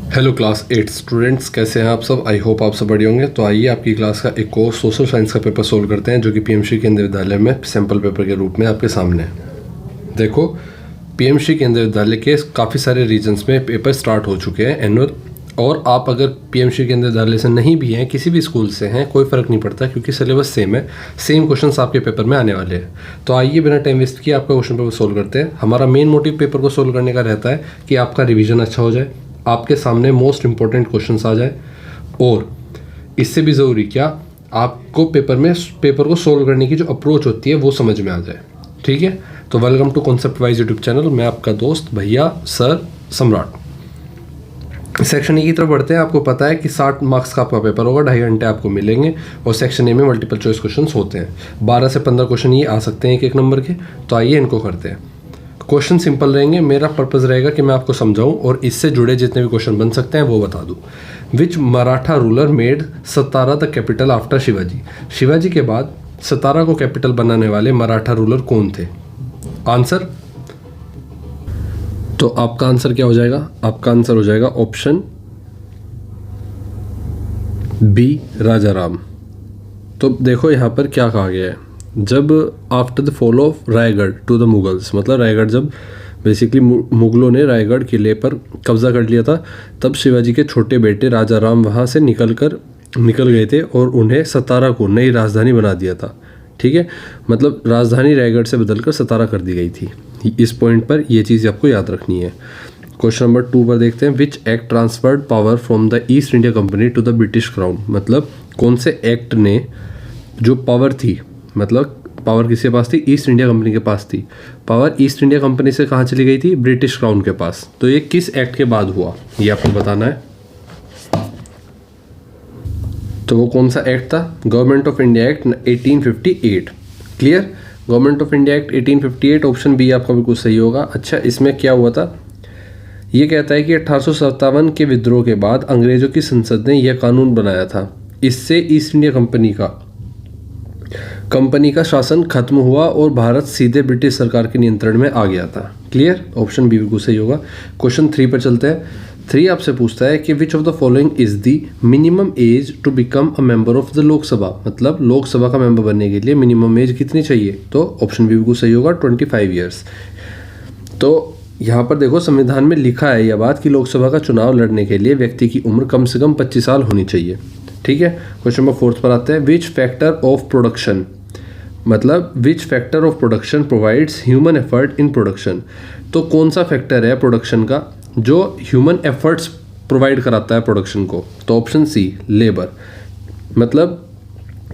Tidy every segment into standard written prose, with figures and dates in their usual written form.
Hello class 8 students, कैसे हैं आप सब। आई होप आप सब बढ़िया होंगे। तो आइए आपकी क्लास का एक और सोशल साइंस का पेपर सोल्व करते हैं, जो कि पीएमसी केंद्रीय विद्यालय में सैम्पल पेपर के रूप में आपके सामने है। देखो, पीएमसी केंद्रीय विद्यालय के काफ़ी सारे रीजन्स में पेपर स्टार्ट हो चुके हैं एनुअल, और आप अगर पीएमसी केंद्रीय विद्यालय से नहीं भी हैं, किसी भी स्कूल से हैं, कोई फ़र्क नहीं पड़ता, क्योंकि सिलेबस सेम है। सेम क्वेश्चंस आपके पेपर में आने वाले हैं। तो आइए बिना टाइम वेस्ट किए आपका क्वेश्चन पेपर सोल्व करते हैं। हमारा मेन मोटिव पेपर को सोल्व करने का रहता है कि आपका रिवीजन अच्छा हो जाए, आपके सामने मोस्ट इंपॉर्टेंट क्वेश्चंस आ जाए, और इससे भी ज़रूरी क्या, आपको पेपर को सोल्व करने की जो अप्रोच होती है वो समझ में आ जाए। ठीक है, तो welcome to concept wise YouTube channel. मैं आपका दोस्त भैया सर सम्राट। सेक्शन ए की तरफ बढ़ते हैं। आपको पता है कि 60 मार्क्स का आपका पेपर होगा, 2.5 घंटे आपको मिलेंगे, और सेक्शन ए में मल्टीपल चॉइस क्वेश्चंस होते हैं। 12 से 15 क्वेश्चन ये आ सकते हैं एक नंबर के। तो आइए इनको करते हैं। क्वेश्चन सिंपल रहेंगे। मेरा पर्पज़ रहेगा कि मैं आपको समझाऊं और इससे जुड़े जितने भी क्वेश्चन बन सकते हैं वो बता दूं। Which Maratha ruler made Satara the capital after Shivaji. Shivaji के बाद सतारा को कैपिटल बनाने वाले मराठा रूलर कौन थे? आंसर, तो आपका आंसर क्या हो जाएगा? आपका आंसर हो जाएगा ऑप्शन बी, राजा राम। तो देखो यहाँ पर क्या कहा गया है, जब after the fall of Raigad to the Mughals, मतलब रायगढ़ जब बेसिकली मुगलों ने रायगढ़ किले पर कब्जा कर लिया था, तब शिवाजी के छोटे बेटे राजा राम वहाँ से निकल गए थे और उन्हें सतारा को नई राजधानी बना दिया था। ठीक है, मतलब राजधानी रायगढ़ से बदलकर सतारा कर दी गई थी। इस पॉइंट पर यह चीज़ आपको याद रखनी है। क्वेश्चन नंबर 2 पर देखते हैं। Which act transferred power from the East India Company to the British Crown. मतलब कौन से एक्ट ने जो पावर थी, मतलब पावर किसके पास थी? ईस्ट इंडिया कंपनी के पास थी। पावर ईस्ट इंडिया कंपनी से कहाँ चली गई थी? ब्रिटिश क्राउन के पास। तो ये किस एक्ट के बाद हुआ, ये आपको बताना है। तो वो कौन सा एक्ट था? Government of India Act 1858। क्लियर, Government of India Act 1858, option B आपका बिल्कुल सही होगा। अच्छा, इसमें क्या हुआ था? ये कहता है कि 1857 के विद्रोह के बाद अंग्रेजों की संसद ने यह कानून बनाया था। इससे ईस्ट इंडिया कंपनी का शासन खत्म हुआ और भारत सीधे ब्रिटिश सरकार के नियंत्रण में आ गया था। क्लियर, ऑप्शन बी बिल्कुल सही होगा। क्वेश्चन 3 पर चलते हैं। 3 आपसे पूछता है कि which of the following is the minimum age to become a member of the Lok Sabha. मतलब लोकसभा का मेंबर बनने के लिए मिनिमम एज कितनी चाहिए? तो ऑप्शन बी बिल्कुल सही होगा, 25 ईयर्स। तो यहाँ पर देखो, संविधान में लिखा है यह बात कि लोकसभा का चुनाव लड़ने के लिए व्यक्ति की उम्र कम से कम 25 साल होनी चाहिए। ठीक है, क्वेश्चन नंबर 4 पर आते हैं। विच फैक्टर ऑफ प्रोडक्शन, मतलब which factor of production provides human effort in production. तो कौन सा फैक्टर है प्रोडक्शन का जो ह्यूमन एफर्ट्स प्रोवाइड कराता है प्रोडक्शन को? तो ऑप्शन सी, लेबर। मतलब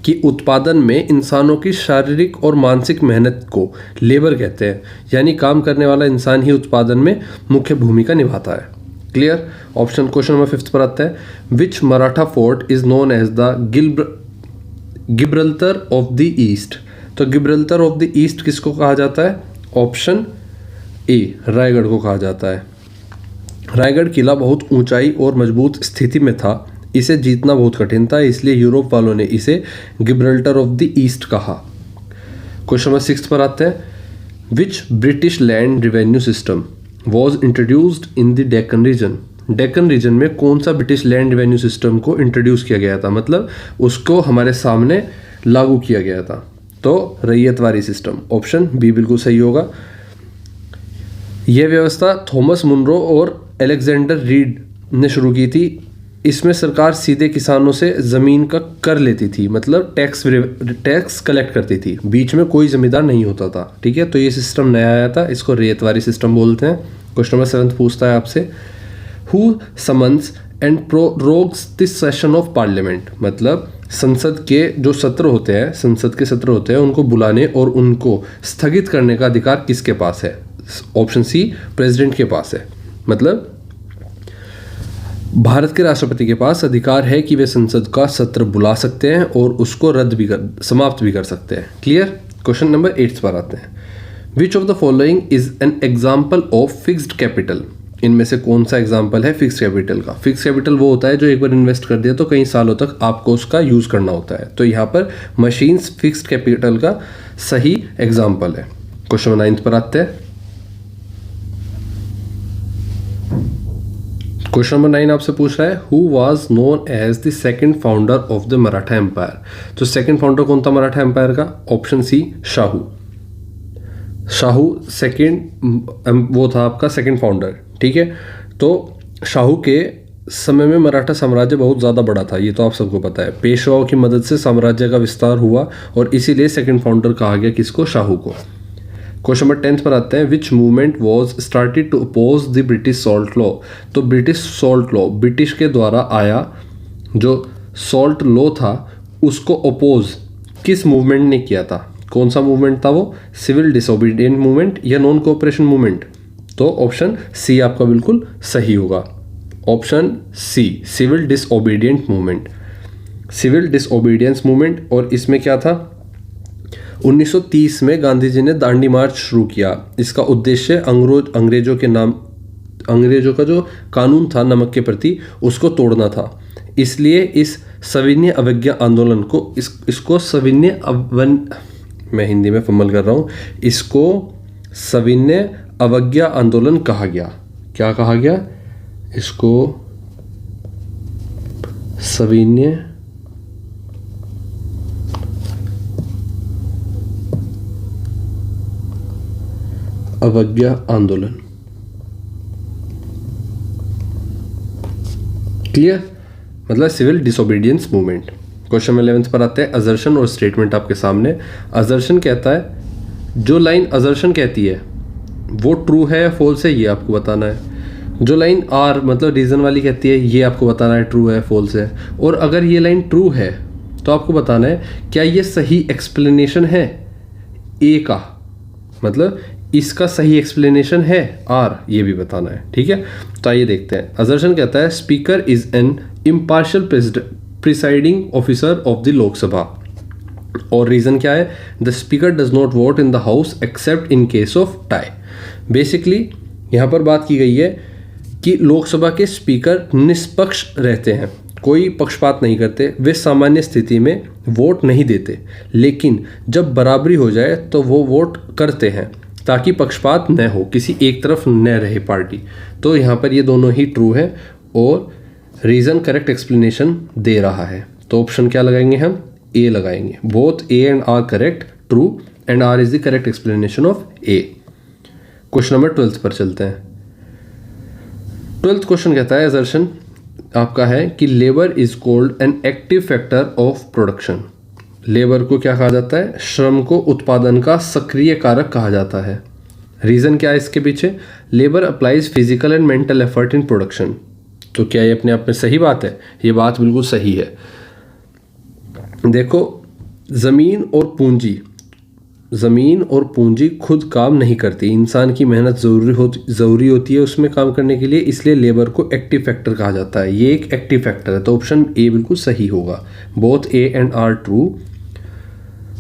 कि उत्पादन में इंसानों की शारीरिक और मानसिक मेहनत को लेबर कहते हैं, यानी काम करने वाला इंसान ही उत्पादन में मुख्य भूमिका निभाता है। क्लियर, ऑप्शन क्वेश्चन नंबर 5 पर आता है। Which Maratha fort is known as the Gibraltar of the East. तो गिब्रल्टर ऑफ द ईस्ट किसको कहा जाता है? ऑप्शन ए, रायगढ़ को कहा जाता है। रायगढ़ किला बहुत ऊंचाई और मजबूत स्थिति में था, इसे जीतना बहुत कठिन था, इसलिए यूरोप वालों ने इसे गिब्रल्टर ऑफ द ईस्ट कहा। क्वेश्चन नंबर 6 पर आते हैं। Which British land revenue system was introduced in the Deccan region. Deccan region में कौन सा ब्रिटिश लैंड रिवेन्यू सिस्टम को इंट्रोड्यूस किया गया था, मतलब उसको हमारे सामने लागू किया गया था? तो रैयतवारी सिस्टम, ऑप्शन बी बिल्कुल सही होगा। यह व्यवस्था थॉमस मुनरो और अलेक्जेंडर रीड ने शुरू की थी। इसमें सरकार सीधे किसानों से ज़मीन का कर लेती थी, मतलब टैक्स कलेक्ट करती थी, बीच में कोई ज़मींदार नहीं होता था। ठीक है, तो ये सिस्टम नया आया था, इसको रैयतवारी सिस्टम बोलते हैं। क्वेश्चन नंबर 7 पूछता है आपसे। Who summons and prorogues this session of parliament. मतलब संसद के सत्र होते हैं उनको बुलाने और उनको स्थगित करने का अधिकार किसके पास है? ऑप्शन सी, प्रेसिडेंट के पास है। मतलब भारत के राष्ट्रपति के पास अधिकार है कि वे संसद का सत्र बुला सकते हैं और उसको समाप्त भी कर सकते हैं। क्लियर, क्वेश्चन नंबर 8 पर आते हैं। विच of the following is an example of fixed capital. इनमें से कौन सा एग्जाम्पल है फिक्स कैपिटल का? फिक्स कैपिटल वो होता है जो एक बार इन्वेस्ट कर दिया तो कई सालों तक आपको उसका यूज करना होता है। तो यहाँ पर मशीन्स फिक्स्ड कैपिटल का सही एग्जाम्पल है। क्वेश्चन नंबर 9 पर आते हैं। क्वेश्चन नंबर 9 आपसे पूछ रहा है who was known as the second founder of the Maratha empire. तो सेकंड फाउंडर कौन था मराठा एम्पायर का? Option C Shahu. Shahu second वो था आपका सेकंड फाउंडर, ठीक है। तो शाहू के समय में मराठा साम्राज्य बहुत ज़्यादा बड़ा था, ये तो आप सबको पता है। पेशवाओं की मदद से साम्राज्य का विस्तार हुआ और इसीलिए सेकंड फाउंडर कहा गया किसको? शाहू को। क्वेश्चन नंबर 10 पर आते हैं which movement was started to oppose the British salt law. तो ब्रिटिश सॉल्ट लॉ, ब्रिटिश के द्वारा आया जो सॉल्ट लॉ था उसको अपोज किस मूवमेंट ने किया था? कौन सा मूवमेंट था वो? सिविल डिसोबीडियंट मूवमेंट या नॉन कोऑपरेशन मूवमेंट? तो ऑप्शन सी आपका बिल्कुल सही होगा। Option C, civil disobedient movement, civil disobedience movement. और इसमें क्या था? 1930 में गांधी जी ने दांडी मार्च शुरू किया। इसका उद्देश्य अंग्रेजों का जो कानून था नमक के प्रति उसको तोड़ना था। इसलिए इस सविनय अवज्ञा आंदोलन को इसको सविनय मैं हिंदी में फम्बल कर रहा हूँ, इसको सविनय अवज्ञा आंदोलन कहा गया। क्या कहा गया इसको? सविनय अवज्ञा आंदोलन। क्लियर? मतलब civil disobedience movement. Question number 11 पर आते हैं असर्शन और स्टेटमेंट आपके सामने। असर्शन कहता है, जो लाइन असर्शन कहती है वो ट्रू है या फॉल्स है ये आपको बताना है। जो लाइन आर मतलब रीजन वाली कहती है ये आपको बताना है ट्रू है फॉल्स है। और अगर ये लाइन ट्रू है तो आपको बताना है क्या ये सही एक्सप्लेनेशन है ए का, मतलब इसका सही एक्सप्लेनेशन है आर, ये भी बताना है, ठीक है। तो आइए देखते हैं। असर्शन कहता है speaker is an impartial presiding officer of the Lok Sabha. और रीजन क्या है? The speaker does not vote in the house accept in case of tie. Basically यहाँ पर बात की गई है कि लोकसभा के स्पीकर निष्पक्ष रहते हैं, कोई पक्षपात नहीं करते, वे सामान्य स्थिति में वोट नहीं देते, लेकिन जब बराबरी हो जाए तो वो वोट करते हैं ताकि पक्षपात न हो, किसी एक तरफ न रहे पार्टी। तो यहाँ पर ये दोनों ही ट्रू है और रीज़न करेक्ट एक्सप्लेनेशन दे रहा है। तो ऑप्शन क्या लगाएंगे हम? ए लगाएंगे। Both A and R correct, true and R is the correct explanation of A. Question number 12 पर चलते हैं। 12th क्वेश्चन कहता है असर्शन आपका है कि labour is called an active factor of production. Labour को क्या कहा जाता है? श्रम को उत्पादन का सक्रिय कारक कहा जाता है। रीजन क्या है इसके पीछे? Labour applies physical and mental effort in production. तो क्या ये अपने आप में सही बात है? ये बात बिल्कुल सही है। देखो, जमीन और पूंजी खुद काम नहीं करती, इंसान की मेहनत ज़रूरी होती है उसमें काम करने के लिए, इसलिए लेबर को एक्टिव फैक्टर कहा जाता है। ये एक एक्टिव फैक्टर है, तो ऑप्शन ए बिल्कुल सही होगा। Both A and R true,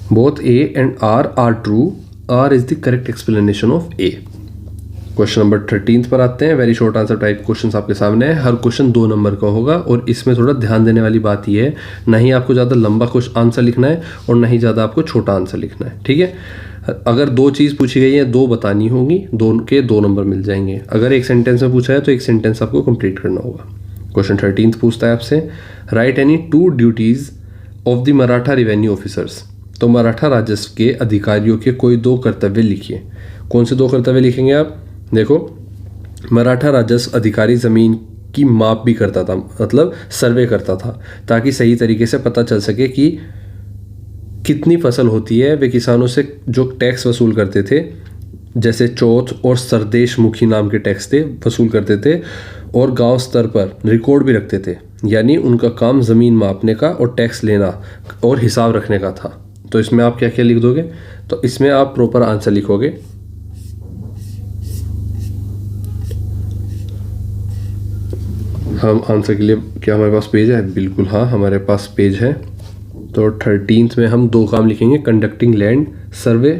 both A and R R true, R is the correct explanation of A. Question number 13 पर आते हैं। Very short answer type question आपके सामने है। हर क्वेश्चन 2 नंबर का होगा और इसमें थोड़ा ध्यान देने वाली बात यह है, ना ही आपको ज़्यादा लंबा क्वेश्चन आंसर लिखना है और ना ही ज़्यादा आपको छोटा आंसर लिखना है, ठीक है। अगर 2 चीज़ पूछी गई है 2 बतानी होंगी, 2 के 2 नंबर मिल जाएंगे। अगर एक सेंटेंस में पूछा है तो एक सेंटेंस आपको कंप्लीट करना होगा। क्वेश्चन 13 पूछता है आपसे, right any 2 duties of the Maratha revenue officers. तो मराठा राजस्व के अधिकारियों के कोई 2 कर्तव्य लिखिए। कौन से 2 कर्तव्य लिखेंगे आप? देखो, मराठा राजस्व अधिकारी ज़मीन की माप भी करता था, मतलब सर्वे करता था, ताकि सही तरीके से पता चल सके कि कितनी फसल होती है। वे किसानों से जो टैक्स वसूल करते थे, जैसे चौथ और सरदेश मुखी नाम के टैक्स थे, वसूल करते थे और गांव स्तर पर रिकॉर्ड भी रखते थे। यानी उनका काम ज़मीन मापने का और टैक्स लेना और हिसाब रखने का था। तो इसमें आप क्या क्या लिख दोगे? तो इसमें आप प्रॉपर आंसर लिखोगे। हम आंसर के लिए क्या हमारे पास पेज है? बिल्कुल हाँ, हमारे पास पेज है। तो 13th में हम 2 काम लिखेंगे, कंडक्टिंग लैंड सर्वे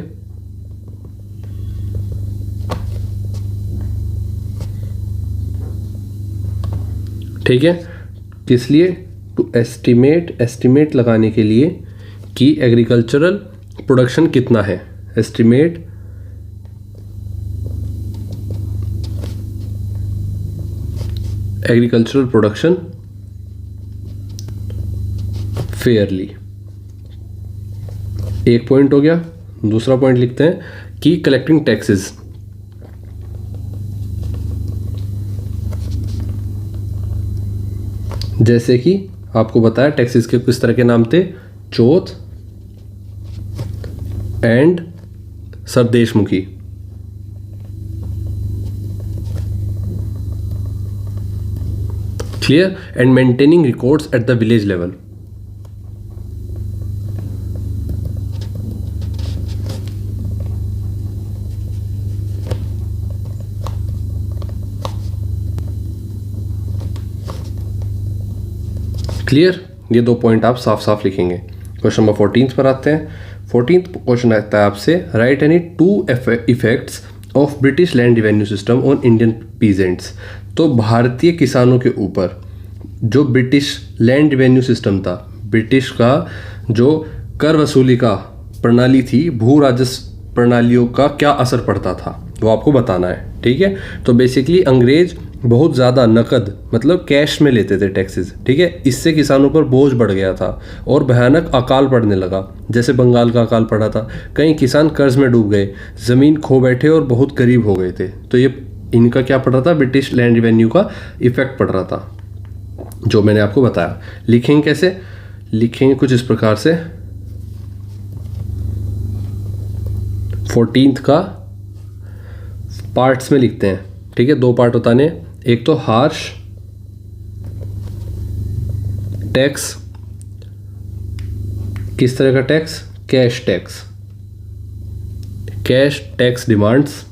ठीक है। किस लिए? टू एस्टिमेट लगाने के लिए कि एग्रीकल्चरल प्रोडक्शन कितना है। एस्टिमेट एग्रीकल्चरल प्रोडक्शन फेयरली, एक पॉइंट हो गया। दूसरा पॉइंट लिखते हैं कि कलेक्टिंग टैक्सेस, जैसे कि आपको बताया टैक्सेस के किस तरह के नाम थे, chauth and sardeshmukhi. Clear? And maintaining records at the village level. Clear? ये दो पॉइंट आप साफ साफ लिखेंगे। क्वेश्चन नंबर 14 पर आते हैं। 14th क्वेश्चन आता है आपसे, right any to effects of British land revenue system on Indian peasants. तो भारतीय किसानों के ऊपर जो ब्रिटिश लैंड रेवेन्यू सिस्टम था, ब्रिटिश का जो कर वसूली का प्रणाली थी, भू राजस्व प्रणालियों का क्या असर पड़ता था वो आपको बताना है। ठीक है? तो बेसिकली अंग्रेज बहुत ज़्यादा नकद मतलब कैश में लेते थे टैक्सेस। ठीक है? इससे किसानों पर बोझ बढ़ गया था और भयानक अकाल पड़ने लगा, जैसे बंगाल का अकाल पड़ा था। कई किसान कर्ज में डूब गए, ज़मीन खो बैठे और बहुत गरीब हो गए थे। तो ये इनका क्या पड़ रहा था, ब्रिटिश लैंड रेवेन्यू का इफेक्ट पड़ रहा था, जो मैंने आपको बताया। लिखेंगे कैसे? लिखेंगे कुछ इस प्रकार से। 14th का पार्ट्स में लिखते हैं। ठीक है? दो पार्ट बताने, एक तो हार्श टैक्स, किस तरह का tax, cash tax, cash tax demands,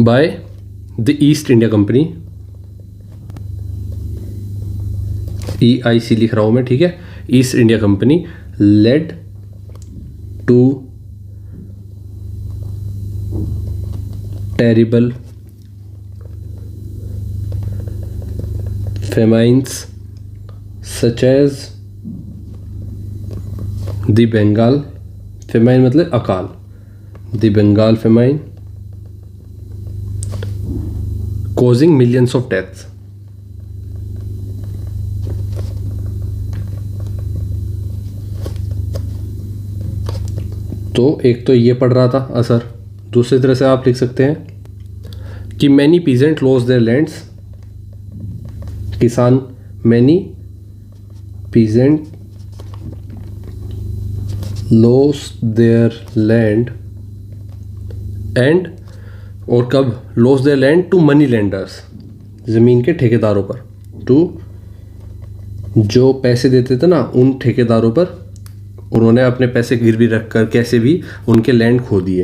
by the East India company, EIC लिख रहा हूं मैं। ठीक है? East India company led to terrible famines such as the Bengal famine, मतलब अकाल, the Bengal famine causing millions of deaths। तो एक तो ये पड़ रहा था असर। दूसरी तरह से आप लिख सकते हैं कि many peasant loss their lands, किसान, many peasant loss their land and, और कब loss their land to moneylenders, ज़मीन के ठेकेदारों पर, टू जो पैसे देते थे ना उन ठेकेदारों पर, उन्होंने अपने पैसे गिरवी रखकर कैसे भी उनके लैंड खो दिए।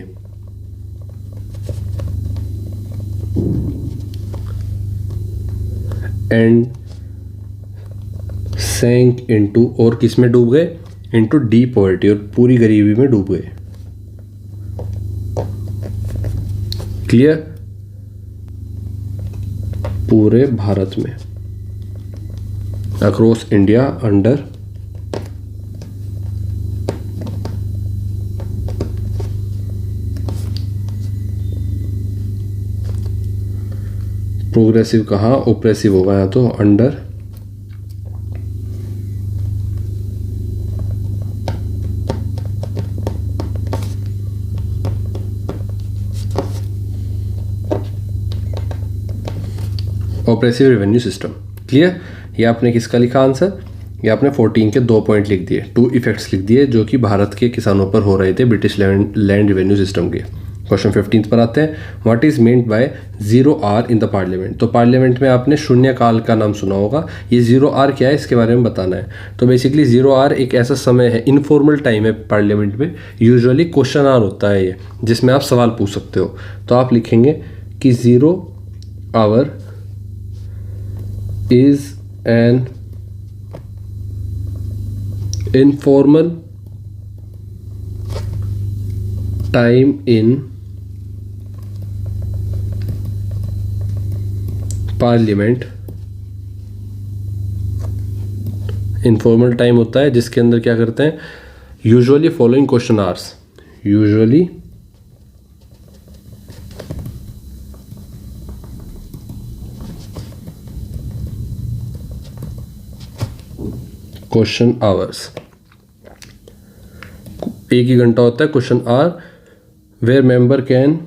एंड सैंक इनटू, और किस में डूब गए, इनटू डीप पॉवर्टी, और पूरी गरीबी में डूब गए। क्लियर? पूरे भारत में, अक्रॉस इंडिया अंडर प्रोग्रेसिव, कहाँ ओप्रेसिव होगा यहाँ तो, under oppressive revenue system. Clear? ये आपने किसका लिखा आंसर? ये आपने 14 के 2 पॉइंट लिख दिए, 2 इफेक्ट्स लिख दिए जो कि भारत के किसानों पर हो रहे थे ब्रिटिश लैंड रेवेन्यू सिस्टम के। क्वेश्चन 15 पर आते हैं। What is meant by 0R in the parliament. तो पार्लियामेंट में आपने शून्यकाल का नाम सुना होगा, ये 0R क्या है इसके बारे में बताना है। तो बेसिकली 0R एक ऐसा समय है, इनफॉर्मल टाइम है पार्लियामेंट में, यूजुअली क्वेश्चन आवर होता है ये, जिसमें आप सवाल पूछ सकते हो। तो आप लिखेंगे कि 0 hour is an informal time in parliament। Informal time होता है जिसके अंदर क्या करते हैं, usually following question hours, usually question hours, एक ही घंटा होता है question hour, where member can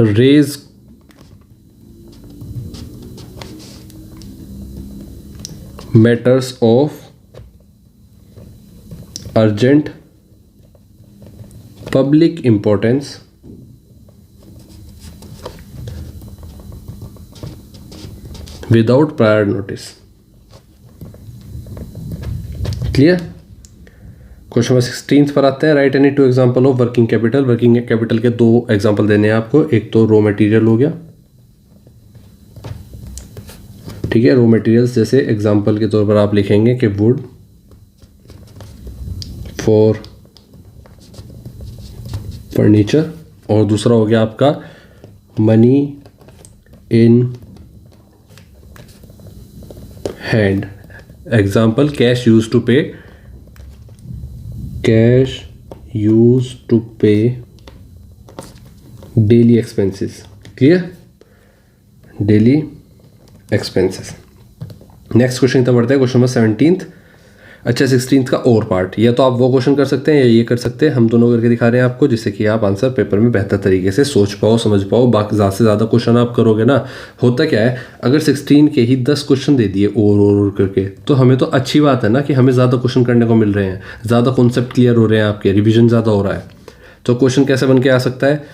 raise matters of urgent public importance without prior notice. Clear. Question number 16 पर आते हैं। Write any two example of working capital. Working capital के दो एग्जांपल देने हैं आपको। एक तो रॉ मटेरियल हो गया, ठीक है। रॉ मटेरियल्स जैसे एग्जांपल के तौर पर आप लिखेंगे कि वुड फॉर फर्नीचर, और दूसरा हो गया आपका money in hand. Example cash use to pay, cash use to pay daily expenses. Clear, daily expenses. Next question की तरफ बढ़ते हैं। Question number 17। अच्छा, 16 का और पार्ट, या तो आप वो क्वेश्चन कर सकते हैं या ये कर सकते हैं। हम दोनों करके दिखा रहे हैं आपको, जिससे कि आप आंसर पेपर में बेहतर तरीके से सोच पाओ, समझ पाओ। बाकी ज़्यादा से ज़्यादा क्वेश्चन आप करोगे ना, होता क्या है, अगर 16 के ही 10 क्वेश्चन दे दिए और करके, तो हमें तो अच्छी बात है ना कि हमें ज़्यादा क्वेश्चन करने को मिल रहे हैं, ज़्यादा कॉन्सेप्ट क्लियर हो रहे हैं, आपके रिविजन ज़्यादा हो रहा है। तो क्वेश्चन कैसे बन के आ सकता है,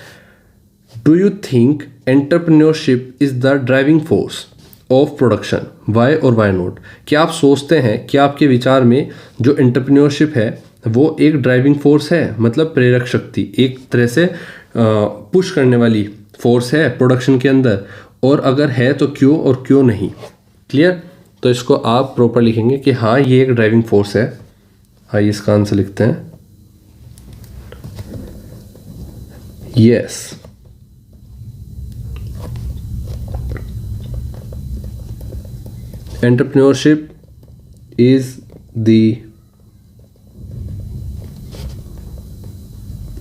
do you think entrepreneurship is the driving force of production, why और वाई नॉट। क्या आप सोचते हैं, क्या आपके विचार में जो एंटरप्रेन्योरशिप है वो एक ड्राइविंग फोर्स है, मतलब प्रेरक शक्ति, एक तरह से पुश करने वाली फोर्स है प्रोडक्शन के अंदर, और अगर है तो क्यों और क्यों नहीं। क्लियर। तो इसको आप प्रॉपर लिखेंगे कि हाँ ये एक ड्राइविंग फोर्स है। आइए इसका आंसर लिखते हैं, yes. Entrepreneurship is the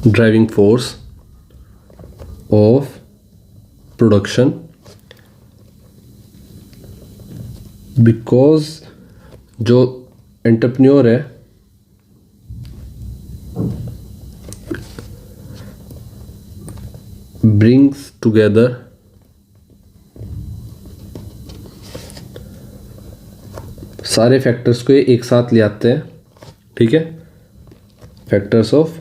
driving force of production because जो एंटरप्रेन्योर है brings together सारे फैक्टर्स को एक साथ ले आते हैं, ठीक है। फैक्टर्स ऑफ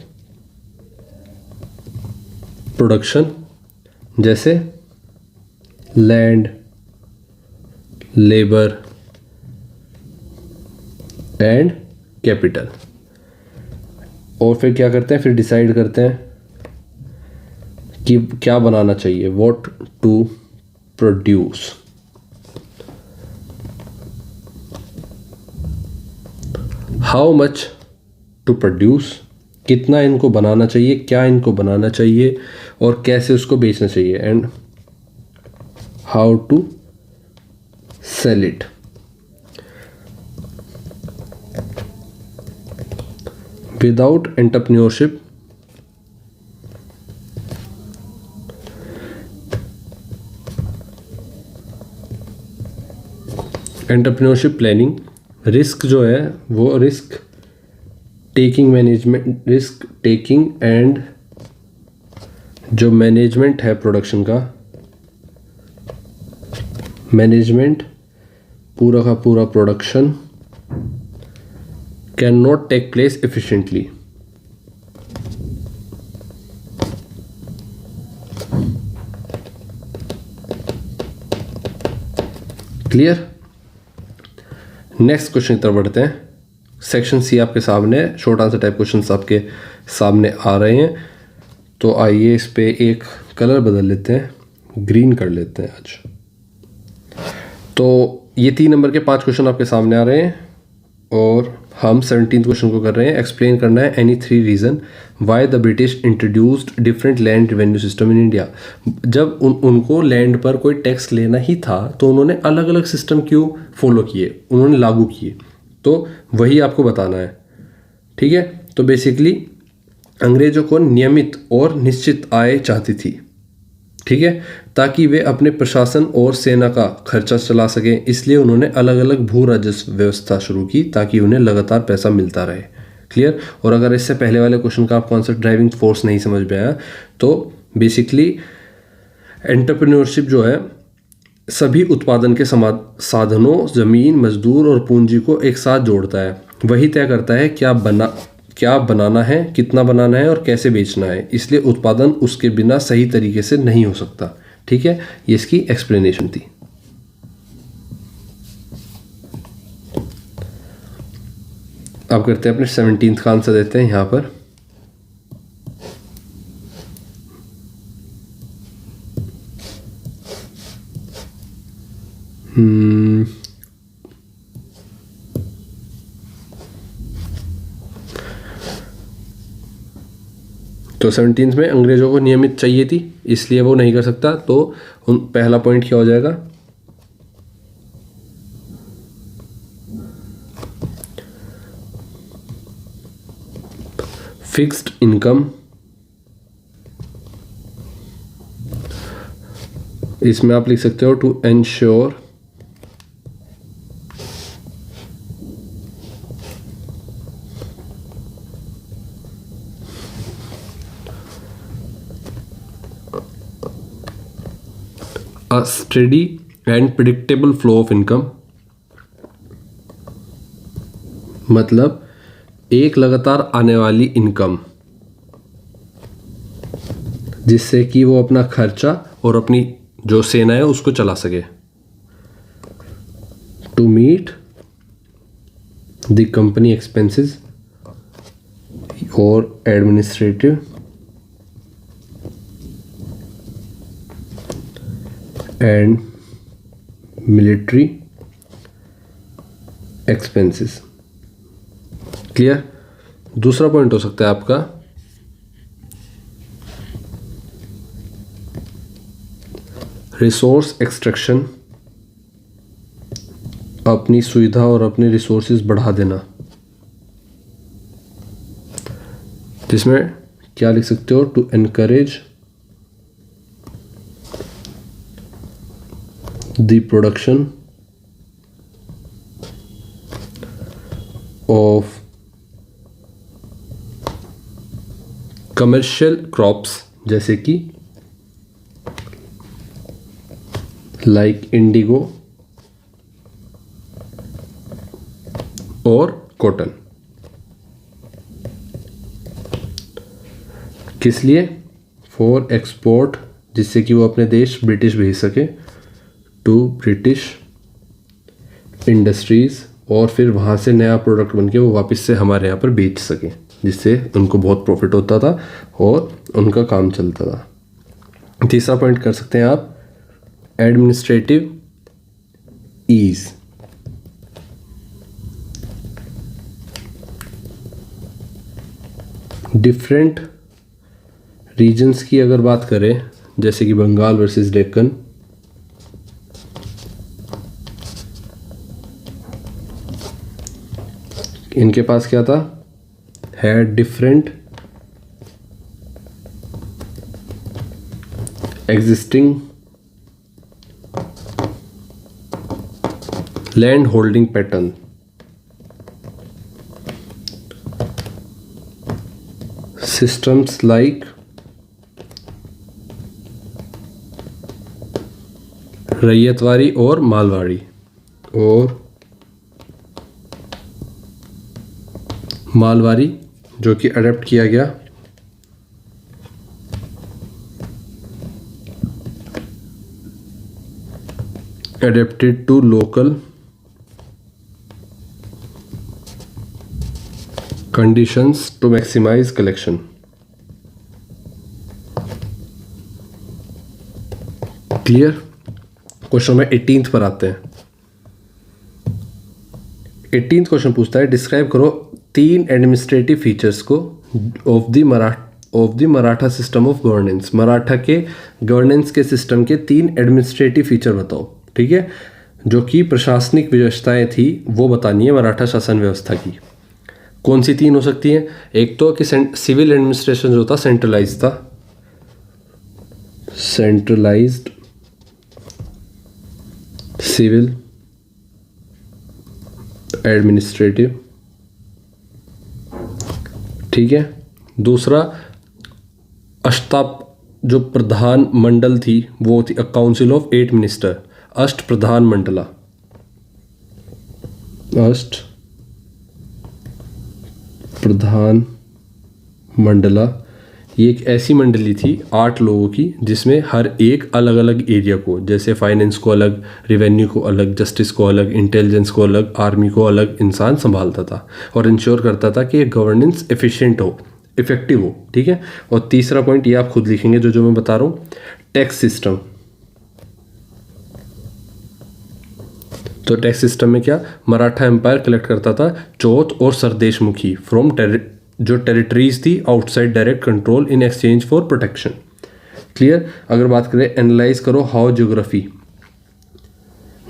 प्रोडक्शन जैसे लैंड, लेबर एंड कैपिटल। और फिर क्या करते हैं, फिर डिसाइड करते हैं कि क्या बनाना चाहिए, what to produce. How much to produce, कितना इनको बनाना चाहिए, क्या इनको बनाना चाहिए और कैसे उसको बेचना चाहिए, and how to sell it. Without entrepreneurship planning, risk जो है वो risk taking management, risk taking and जो मैनेजमेंट है प्रोडक्शन का, मैनेजमेंट पूरा का पूरा production can not take place efficiently. Clear. Next question की तरफ बढ़ते हैं। सेक्शन सी आपके सामने, शॉर्ट आंसर टाइप क्वेश्चंस आपके सामने आ रहे हैं। तो आइए इस पे एक कलर बदल लेते हैं, ग्रीन कर लेते हैं आज। तो ये 3 नंबर के 5 क्वेश्चन आपके सामने आ रहे हैं और हम 17th क्वेश्चन को कर रहे हैं। एक्सप्लेन करना है any 3 reason why the British introduced different land revenue system in India. जब उनको लैंड पर कोई टैक्स लेना ही था तो उन्होंने अलग अलग सिस्टम क्यों फॉलो किए, उन्होंने लागू किए, तो वही आपको बताना है। ठीक है, तो बेसिकली अंग्रेज़ों को नियमित और निश्चित आय चाहती थी, ठीक है, ताकि वे अपने प्रशासन और सेना का खर्चा चला सकें। इसलिए उन्होंने अलग अलग भू राजस्व व्यवस्था शुरू की ताकि उन्हें लगातार पैसा मिलता रहे। क्लियर। और अगर इससे पहले वाले क्वेश्चन का आप कॉन्सेप्ट ड्राइविंग फोर्स नहीं समझ में आया तो बेसिकली एंटरप्रेन्योरशिप जो है सभी उत्पादन के साधनों, ज़मीन, मजदूर और पूंजी को एक साथ जोड़ता है। वही तय करता है क्या बनाना है, कितना बनाना है और कैसे बेचना है। इसलिए उत्पादन उसके बिना सही तरीके से नहीं हो सकता। ठीक है, ये इसकी एक्सप्लेनेशन थी। अब करते हैं अपने 17th का आंसर देते हैं यहाँ पर। तो 17th में अंग्रेज़ों को नियमित चाहिए थी इसलिए वो नहीं कर सकता, तो पहला पॉइंट क्या हो जाएगा, फिक्स्ड इनकम। इसमें आप लिख सकते हो to ensure a steady and predictable flow of income। मतलब एक लगातार आने वाली इनकम जिससे कि वो अपना खर्चा और अपनी जो सेना है उसको चला सके। To meet the company expenses और administrative and military expenses. Clear. दूसरा पॉइंट हो सकता है आपका रिसोर्स एक्सट्रैक्शन, अपनी सुविधा और अपने रिसोर्सेज बढ़ा देना, जिसमें क्या लिख सकते हो, to encourage the production of commercial crops जैसे कि like indigo और कॉटन। किस लिए, फॉर एक्सपोर्ट, जिससे कि वो अपने देश ब्रिटिश भेज सके, टू ब्रिटिश इंडस्ट्रीज़, और फिर वहाँ से नया प्रोडक्ट बन के वो वापस से हमारे यहाँ पर बेच सके, जिससे उनको बहुत प्रॉफिट होता था और उनका काम चलता था। तीसरा पॉइंट कर सकते हैं आप एडमिनिस्ट्रेटिव ईज़। डिफरेंट रीजन्स की अगर बात करें, जैसे कि बंगाल वर्सेस डेक्कन, इनके पास क्या था, है different existing land holding pattern. Systems like ryotwari और मालवाड़ी जो कि अडेप्ट किया गया adapted to local conditions to maximize collection। Clear. Question में 18th पर आते हैं। 18th क्वेश्चन पूछता है डिस्क्राइब करो 3 एडमिनिस्ट्रेटिव फीचर्स को of the Maratha system of governance. Maratha के गवर्नेंस के सिस्टम के 3 एडमिनिस्ट्रेटिव फीचर बताओ। ठीक है, जो कि प्रशासनिक व्यवस्थाएं थी वो बतानी है मराठा शासन व्यवस्था की। कौन सी 3 हो सकती हैं? एक तो कि सिविल एडमिनिस्ट्रेशन जो था सेंट्रलाइज था, सेंट्रलाइज्ड सिविल एडमिनिस्ट्रेटिव। ठीक है, दूसरा जो प्रधान मंडल थी वो थी काउंसिल ऑफ 8 मिनिस्टर, अष्ट प्रधान मंडला, अष्ट प्रधान मंडला। ये एक ऐसी मंडली थी 8 लोगों की जिसमें हर एक अलग अलग एरिया को, जैसे फाइनेंस को अलग, रिवेन्यू को अलग, जस्टिस को अलग, इंटेलिजेंस को अलग, आर्मी को अलग इंसान संभालता था और इंश्योर करता था कि ये गवर्नेंस एफिशिएंट हो, इफेक्टिव हो। ठीक है, और तीसरा पॉइंट ये आप खुद लिखेंगे जो मैं बता रहा हूँ, टैक्स सिस्टम। तो टैक्स सिस्टम में क्या, मराठा एम्पायर कलेक्ट करता था चौथ और सरदेशमुखी फ्रॉम जो टेरिटरीज थी outside direct control in exchange for protection. Clear. अगर बात करें एनालाइज करो how geography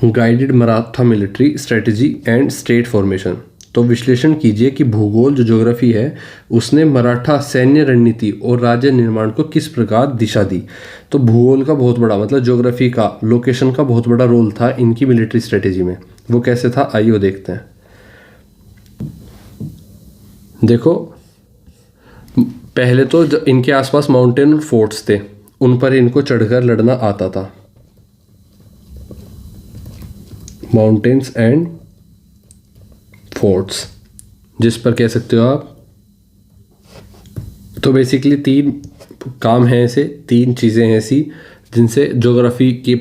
guided Maratha military strategy and state formation. तो विश्लेषण कीजिए कि भूगोल जो ज्योग्राफी है उसने मराठा सैन्य रणनीति और राज्य निर्माण को किस प्रकार दिशा दी। तो भूगोल का बहुत बड़ा मतलब ज्योग्राफी का, लोकेशन का बहुत बड़ा रोल था इनकी मिलिट्री स्ट्रेटेजी में। वो कैसे था आइए देखते हैं। देखो पहले तो इनके आसपास माउंटेन और फोर्ट्स थे, उन पर इनको चढ़कर लड़ना आता था, माउंटेन्स एंड फोर्ट्स जिस पर कह सकते हो आप। तो बेसिकली 3 काम हैं ऐसे, 3 चीज़ें हैं ऐसी जिनसे ज्योग्राफी की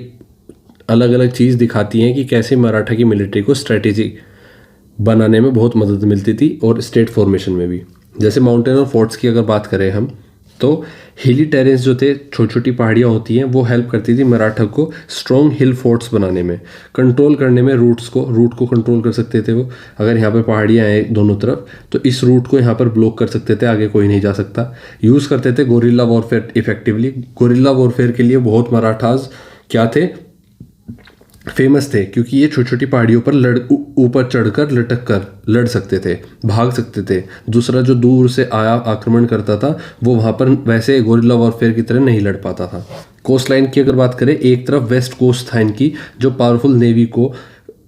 अलग अलग चीज़ दिखाती हैं कि कैसे मराठा की मिलिट्री को स्ट्रेटेजी बनाने में बहुत मदद मिलती थी और स्टेट फॉर्मेशन में भी। जैसे माउंटेन और फोर्ट्स की अगर बात करें हम, तो हिली टेरेस जो थे, छोटी छोटी पहाड़ियाँ होती हैं, वो हेल्प करती थी मराठा को स्ट्रॉन्ग हिल फोर्ट्स बनाने में, कंट्रोल करने में, रूट को कंट्रोल कर सकते थे वो। अगर यहाँ पर पहाड़ियाँ हैं दोनों तरफ तो इस रूट को यहाँ पर ब्लॉक कर सकते थे, आगे कोई नहीं जा सकता। यूज़ करते थे guerrilla warfare effectively. Guerrilla warfare के लिए बहुत मराठास क्या थे, फेमस थे, क्योंकि ये छोटी छोटी पहाड़ियों पर ऊपर चढ़कर लटक कर लड़ सकते थे, भाग सकते थे। दूसरा जो दूर से आया आक्रमण करता था वो वहाँ पर वैसे गोरिल्ला वॉरफेयर की तरह नहीं लड़ पाता था। कोस्ट लाइन की अगर बात करें, एक तरफ वेस्ट कोस्ट था इनकी जो पावरफुल नेवी को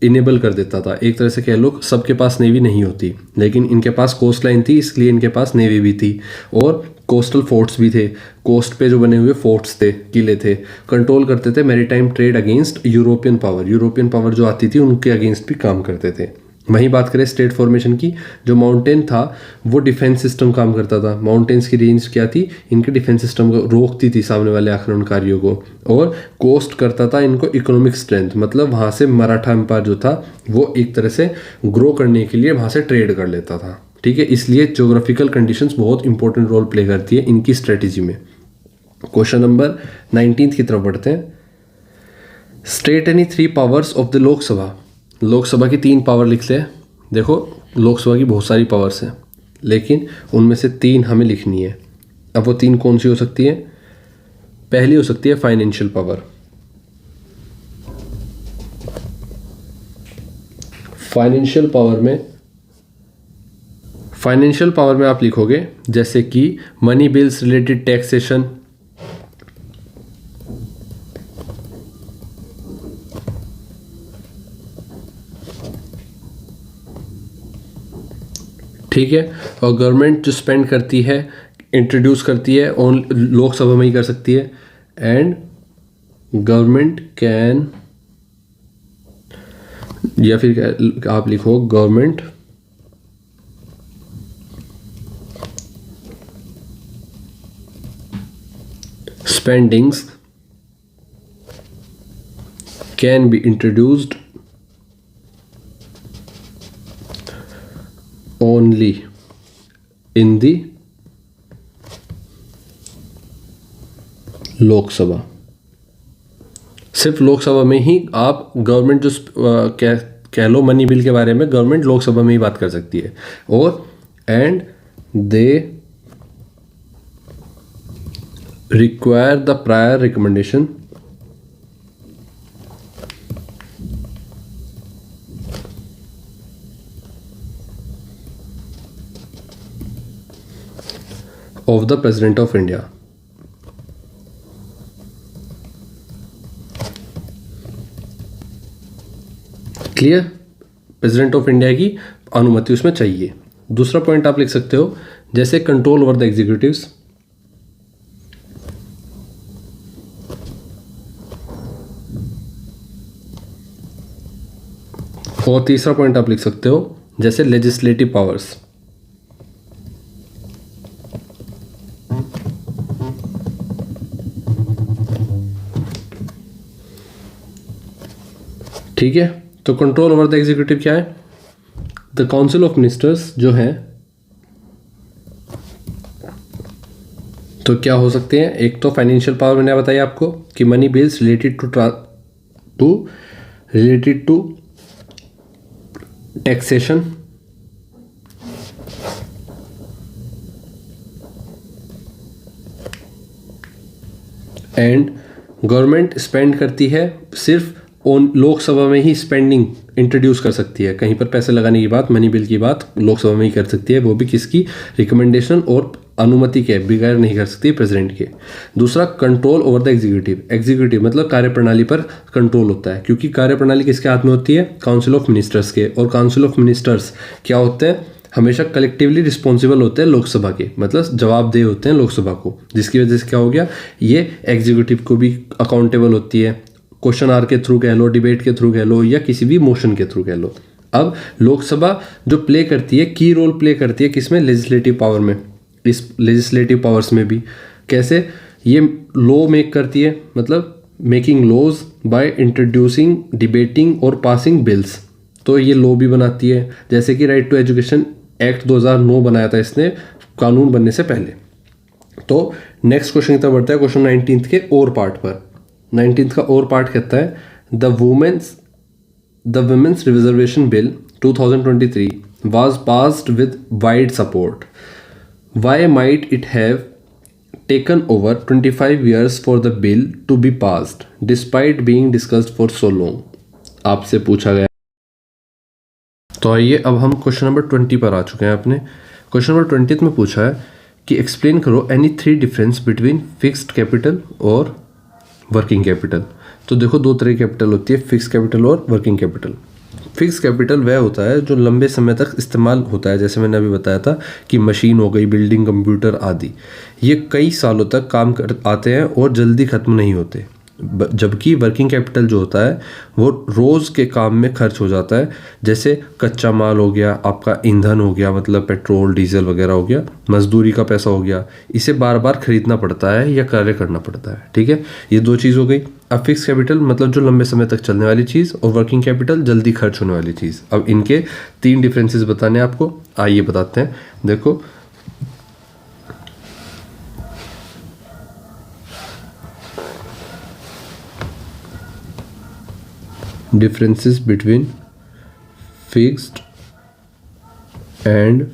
इनेबल कर देता था। एक तरह से कह लो सबके पास नेवी नहीं होती, लेकिन इनके पास कोस्ट लाइन थी इसलिए इनके पास नेवी भी थी और कोस्टल फोर्ट्स भी थे। कोस्ट पे जो बने हुए फोर्ट्स थे, किले थे, कंट्रोल करते थे maritime trade against European power जो आती थी उनके अगेंस्ट भी काम करते थे। वहीं बात करें स्टेट फॉर्मेशन की, जो माउंटेन था वो डिफेंस सिस्टम काम करता था। माउंटेन्स की रेंज क्या थी, इनके डिफेंस सिस्टम को रोकती थी सामने वाले आक्रमणकारियों को, और कोस्ट करता था इनको इकोनॉमिक स्ट्रेंथ, मतलब वहाँ से मराठा एम्पायर जो था वो एक तरह से ग्रो करने के लिए वहाँ से ट्रेड कर लेता था। ठीक है, इसलिए ज्योग्राफिकल कंडीशंस बहुत इंपॉर्टेंट रोल प्ले करती है इनकी स्ट्रेटेजी में। क्वेश्चन नंबर 19 की तरफ बढ़ते हैं। State any 3 powers of the Lok Sabha. Lok Sabha की 3 पावर लिख ले। देखो लोकसभा की बहुत सारी पावर्स हैं, लेकिन उनमें से 3 हमें लिखनी है। अब वो 3 कौन सी हो सकती है? पहली हो सकती है फाइनेंशियल पावर। फाइनेंशियल पावर में आप लिखोगे जैसे कि मनी बिल्स रिलेटेड टैक्सेशन, ठीक है, और गवर्नमेंट जो स्पेंड करती है, इंट्रोड्यूस करती है, ऑन लोकसभा में ही कर सकती है। एंड गवर्नमेंट कैन, या फिर आप लिखो government spendings can be introduced only in the Lok Sabha. सिर्फ लोकसभा में ही आप गवर्नमेंट जो कह लो मनी बिल के बारे में गवर्नमेंट लोकसभा में ही बात कर सकती है। और and they require the prior recommendation of the President of India। Clear, president of India की अनुमति उसमें चाहिए। दूसरा पॉइंट आप लिख सकते हो जैसे कंट्रोल ओवर द एग्जीक्यूटिव्स, और तीसरा पॉइंट आप लिख सकते हो जैसे लेजिस्लेटिव पावर्स। ठीक है, तो कंट्रोल ओवर द एग्जीक्यूटिव क्या है? द काउंसिल ऑफ मिनिस्टर्स जो है, तो क्या हो सकते हैं? एक तो फाइनेंशियल पावर मैंने बताई आपको कि money bills related to taxation, and government spend करती है सिर्फ लोकसभा में ही स्पेंडिंग इंट्रोड्यूस कर सकती है। कहीं पर पैसे लगाने की बात, मनी बिल की बात लोकसभा में ही कर सकती है, वो भी किसकी? रिकमेंडेशन और अनुमति के बगैर नहीं कर सकती, प्रेसिडेंट के। दूसरा control over the executive. Executive मतलब कार्यप्रणाली पर कंट्रोल होता है, क्योंकि कार्यप्रणाली किसके हाथ में होती है? काउंसिल ऑफ मिनिस्टर्स के। और काउंसिल ऑफ मिनिस्टर्स क्या होते हैं? हमेशा कलेक्टिवली रिस्पॉन्सिबल होते हैं लोकसभा के, मतलब जवाबदेह होते हैं लोकसभा को, जिसकी वजह से क्या हो गया? ये एग्जीक्यूटिव को भी अकाउंटेबल होती है, क्वेश्चन आर के थ्रू कह लो, डिबेट के थ्रू कह लो, या किसी भी मोशन के थ्रू कह लो। अब लोकसभा जो प्ले करती है, की रोल प्ले करती है किसमें? लेजिस्लेटिव पावर में। इस लेजिस्लेटिव पावर्स में भी कैसे? ये लॉ मेक करती है, मतलब making laws by introducing, debating और पासिंग बिल्स। तो ये लॉ भी बनाती है, जैसे कि राइट टू एजुकेशन एक्ट 2009 बनाया था इसने कानून बनने से पहले। तो नेक्स्ट क्वेश्चन की तरफ बढ़ता है, क्वेश्चन 19 के और पार्ट पर। 19 का और पार्ट कहता है the women's reservation bill 2023 was passed with wide support. Why might it have taken over 25 years for the bill to be passed despite being discussed for so long? आपसे पूछा गया। तो आइए अब हम क्वेश्चन नंबर 20 पर आ चुके हैं। अपने क्वेश्चन नंबर 20 में पूछा है कि एक्सप्लेन करो any 3 difference between fixed capital और वर्किंग कैपिटल। तो देखो दो तरह की कैपिटल होती है, फिक्स कैपिटल और वर्किंग कैपिटल। फिक्स कैपिटल वह होता है जो लंबे समय तक इस्तेमाल होता है, जैसे मैंने अभी बताया था कि मशीन हो गई, बिल्डिंग, कंप्यूटर आदि, ये कई सालों तक काम कर आते हैं और जल्दी ख़त्म नहीं होते। जबकि वर्किंग कैपिटल जो होता है वो रोज़ के काम में खर्च हो जाता है, जैसे कच्चा माल हो गया, आपका ईंधन हो गया, मतलब पेट्रोल डीजल वगैरह हो गया, मजदूरी का पैसा हो गया, इसे बार बार खरीदना पड़ता है या कार्य करना पड़ता है। ठीक है, ये दो चीज़ हो गई। अब फिक्स कैपिटल मतलब जो लंबे समय तक चलने वाली चीज़, और वर्किंग कैपिटल जल्दी खर्च होने वाली चीज़। अब इनके 3 डिफरेंसेस बताने आपको, आइए बताते हैं। देखो differences between fixed and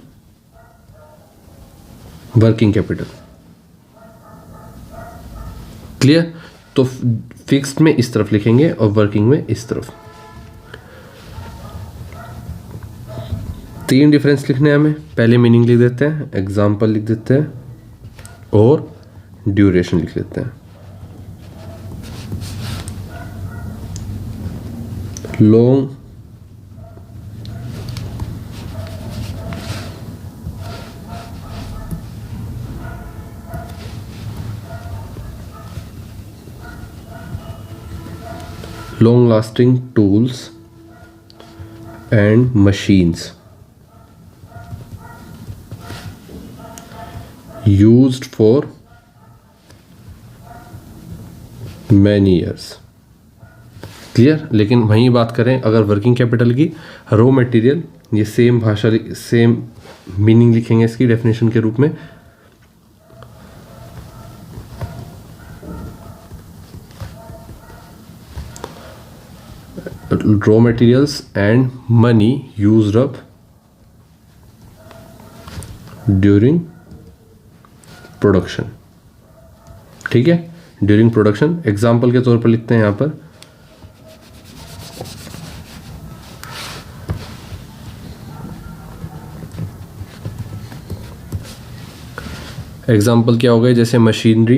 working capital। Clear? तो फिक्स्ड में इस तरफ लिखेंगे और वर्किंग में इस तरफ। 3 डिफरेंस लिखने हैं हमें। पहले मीनिंग लिख देते हैं, एग्जाम्पल लिख देते हैं और ड्यूरेशन लिख लेते हैं। long lasting tools and machines used for many years। Clear? लेकिन वहीं बात करें अगर वर्किंग कैपिटल की, रॉ मटेरियल, ये सेम भाषा, सेम मीनिंग लिखेंगे इसकी डेफिनेशन के रूप में। raw materials and money used up during production. ठीक है, ड्यूरिंग प्रोडक्शन एग्जाम्पल के तौर पर लिखते हैं यहाँ पर एग्जाम्पल क्या हो गए, जैसे machinery,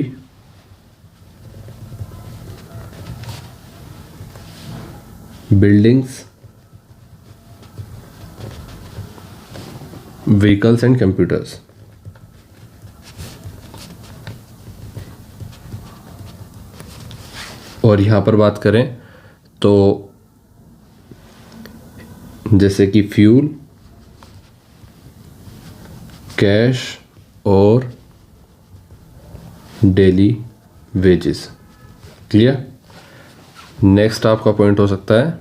buildings, vehicles and computers. और यहाँ पर बात करें तो जैसे कि फ्यूल, कैश और डेली वेजेस. क्लियर. नेक्स्ट आपका पॉइंट हो सकता है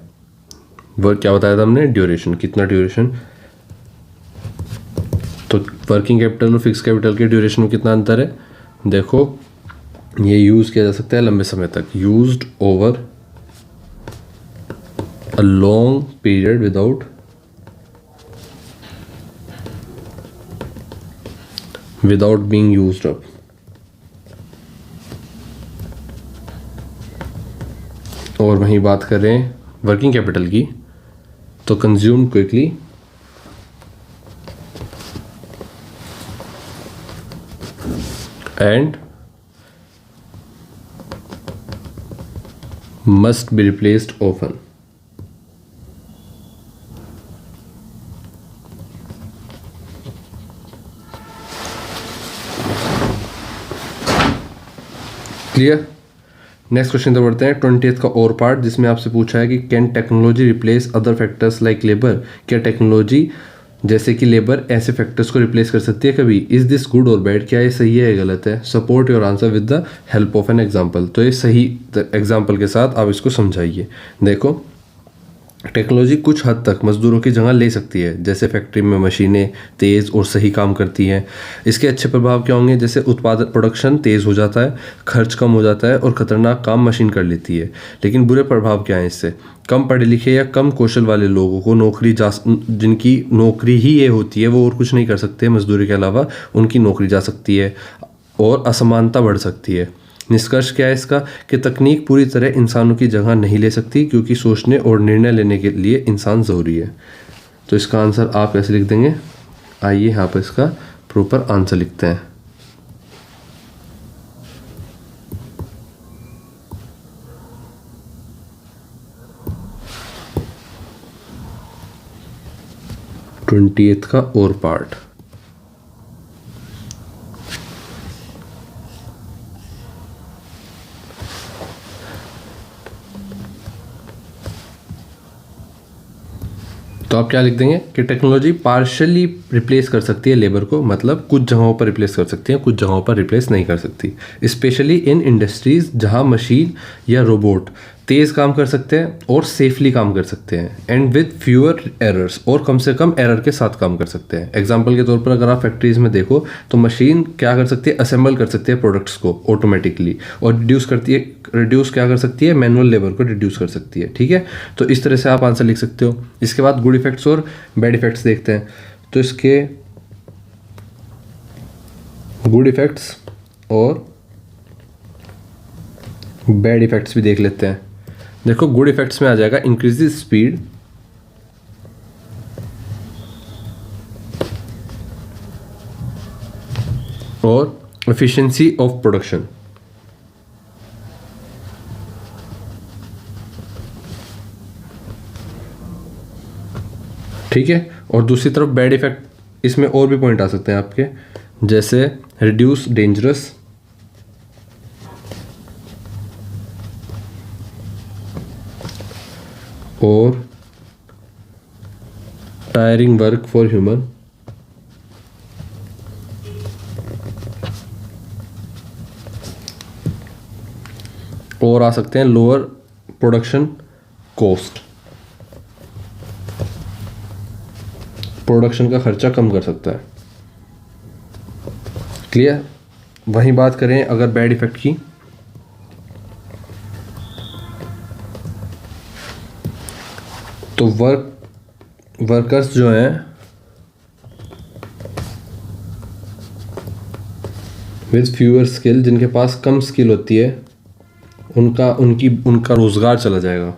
वर्क, क्या बताया था हमने, ड्यूरेशन, कितना ड्यूरेशन. तो वर्किंग कैपिटल और फिक्स कैपिटल के ड्यूरेशन में कितना अंतर है. देखो ये यूज़ किया जा सकता है लंबे समय तक, used over a long period without being used up. और वहीं बात करें वर्किंग कैपिटल की तो consumed quickly and must be replaced often. Clear. Next question तो बढ़ते हैं 20th का और पार्ट, जिसमें आपसे पूछा है कि can technology replace other factors like labour. क्या टेक्नोलॉजी जैसे कि लेबर ऐसे फैक्टर्स को रिप्लेस कर सकती है कभी. इज दिस गुड और बैड, क्या ये सही है या गलत है. Support your answer with the help of an example. तो ये सही एग्जाम्पल के साथ आप इसको समझाइए. देखो टेक्नोलॉजी कुछ हद तक मज़दूरों की जगह ले सकती है, जैसे फैक्ट्री में मशीनें तेज़ और सही काम करती हैं. इसके अच्छे प्रभाव क्या होंगे, जैसे उत्पादन प्रोडक्शन तेज़ हो जाता है, खर्च कम हो जाता है और ख़तरनाक काम मशीन कर लेती है. लेकिन बुरे प्रभाव क्या हैं इससे, कम पढ़े लिखे या कम कौशल वाले लोगों को जिनकी नौकरी ही ये होती है, वो और कुछ नहीं कर सकते मजदूरी के अलावा, उनकी नौकरी जा सकती है और असमानता बढ़ सकती है. निष्कर्ष क्या है इसका, कि तकनीक पूरी तरह इंसानों की जगह नहीं ले सकती, क्योंकि सोचने और निर्णय लेने के लिए इंसान ज़रूरी है. तो इसका आंसर आप कैसे लिख देंगे, आइए यहाँ पर इसका प्रॉपर आंसर लिखते हैं. ट्वेंटी का और पार्ट. तो आप क्या लिख देंगे कि टेक्नोलॉजी पार्शियली रिप्लेस कर सकती है लेबर को, मतलब कुछ जगहों पर रिप्लेस कर सकती है, कुछ जगहों पर रिप्लेस नहीं कर सकती. स्पेशली इन इंडस्ट्रीज जहां मशीन या रोबोट तेज़ काम कर सकते हैं और सेफली काम कर सकते हैं, एंड विद फ्यूअर एरर्स, और कम से कम एरर के साथ काम कर सकते हैं. एग्जाम्पल के तौर पर अगर आप फैक्ट्रीज में देखो तो मशीन क्या कर सकती है, असेंबल कर सकती है प्रोडक्ट्स को ऑटोमेटिकली, और रिड्यूस क्या कर सकती है, मैनुअल लेबर को रिड्यूस कर सकती है. ठीक है, तो इस तरह से आप आंसर लिख सकते हो. इसके बाद गुड इफेक्ट्स और बैड इफेक्ट्स देखते हैं. तो इसके गुड इफेक्ट्स और बैड इफेक्ट्स भी देख लेते हैं. देखो गुड इफेक्ट्स में आ जाएगा इंक्रीज स्पीड, और एफिशिएंसी ऑफ प्रोडक्शन. ठीक है, और दूसरी तरफ बैड इफेक्ट इसमें और भी पॉइंट आ सकते हैं आपके, जैसे रिड्यूस डेंजरस, और टायरिंग वर्क फॉर ह्यूमन, और आ सकते हैं लोअर प्रोडक्शन कॉस्ट, प्रोडक्शन का खर्चा कम कर सकता है. क्लियर. वहीं बात करें अगर बैड इफेक्ट की, तो वर्कर्स जो हैं विद फ्यूअर स्किल, जिनके पास कम स्किल होती है, उनका रोजगार चला जाएगा।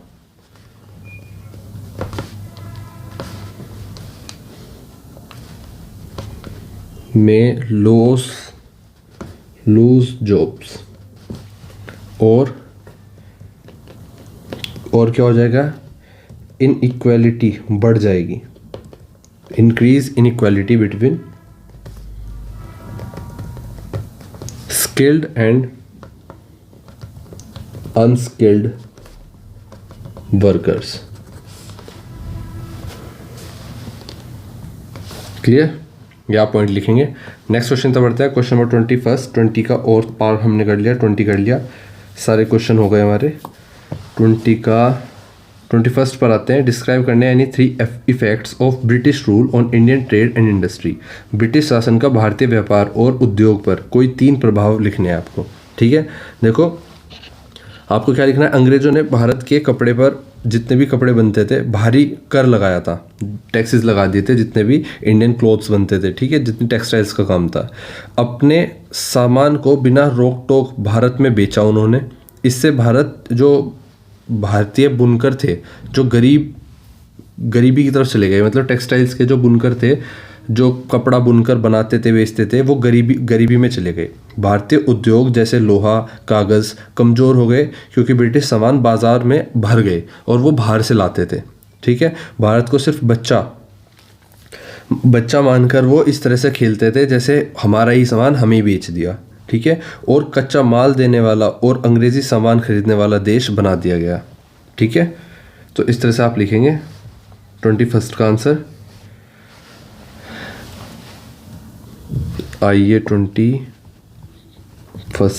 में लूज जॉब्स, और क्या हो जाएगा, इनइक्वालिटी बढ़ जाएगी, increase inequality between skilled and unskilled workers. Clear? ये आप पॉइंट लिखेंगे। नेक्स्ट क्वेश्चन तो बढ़ता है क्वेश्चन नंबर 20 का और पार हमने कर लिया, 20 कर लिया, सारे क्वेश्चन हो गए हमारे। 21 पर आते हैं। डिस्क्राइब करने any 3 effects of British rule on Indian trade and industry. British शासन का भारतीय व्यापार और उद्योग पर कोई 3 प्रभाव लिखने हैं आपको। ठीक है, देखो आपको क्या लिखना है। अंग्रेजों ने भारत के कपड़े पर, जितने भी कपड़े बनते थे, भारी कर लगाया था, टैक्सेस लगा दिए थे जितने भी इंडियन क्लोथ्स बनते थे। ठीक है, जितनी टेक्सटाइल्स का काम था, अपने सामान को बिना रोक टोक भारत में बेचा उन्होंने। इससे जो भारतीय बुनकर थे, जो गरीबी की तरफ चले गए। मतलब टेक्सटाइल्स के जो बुनकर थे, जो कपड़ा बुनकर बनाते थे, बेचते थे, वो गरीबी में चले गए। भारतीय उद्योग जैसे लोहा, कागज़ कमज़ोर हो गए क्योंकि ब्रिटिश सामान बाज़ार में भर गए और वो बाहर से लाते थे। ठीक है, भारत को सिर्फ बच्चा मानकर वो इस तरह से खेलते थे जैसे हमारा ही सामान हमें बेच दिया। ठीक है, और कच्चा माल देने वाला और अंग्रेज़ी सामान खरीदने वाला देश बना दिया गया। ठीक है, तो इस तरह से आप लिखेंगे 21 का आंसर। आइए 21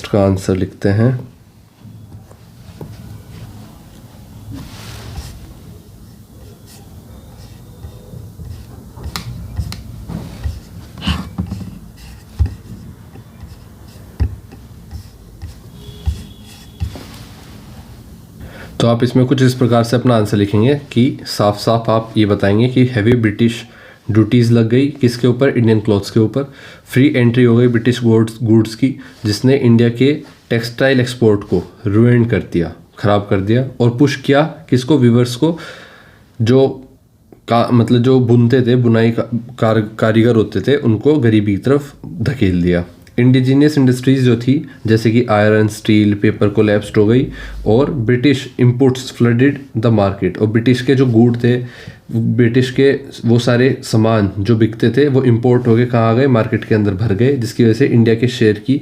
का आंसर लिखते हैं। तो आप इसमें कुछ इस प्रकार से अपना आंसर लिखेंगे कि साफ साफ आप ये बताएंगे कि हैवी ब्रिटिश ड्यूटीज़ लग गई किसके ऊपर, इंडियन क्लॉथ्स के ऊपर। फ्री एंट्री हो गई ब्रिटिश गुड्स की, जिसने इंडिया के टेक्सटाइल एक्सपोर्ट को रुइन कर दिया, ख़राब कर दिया। और पुश किया किसको, वीवर्स को, मतलब जो बुनते थे, बुनाई कारीगर होते थे, उनको गरीबी की तरफ धकेल दिया। इंडिजीनियस इंडस्ट्रीज़ जो थी, जैसे कि आयरन, स्टील, पेपर कोलैप्स्ड हो गई, और British imports flooded the market. और ब्रिटिश के जो गुड थे, ब्रिटिश के वो सारे सामान जो बिकते थे, वो इंपोर्ट हो गए, कहाँ आ गए, मार्केट के अंदर भर गए, जिसकी वजह से इंडिया के शेयर की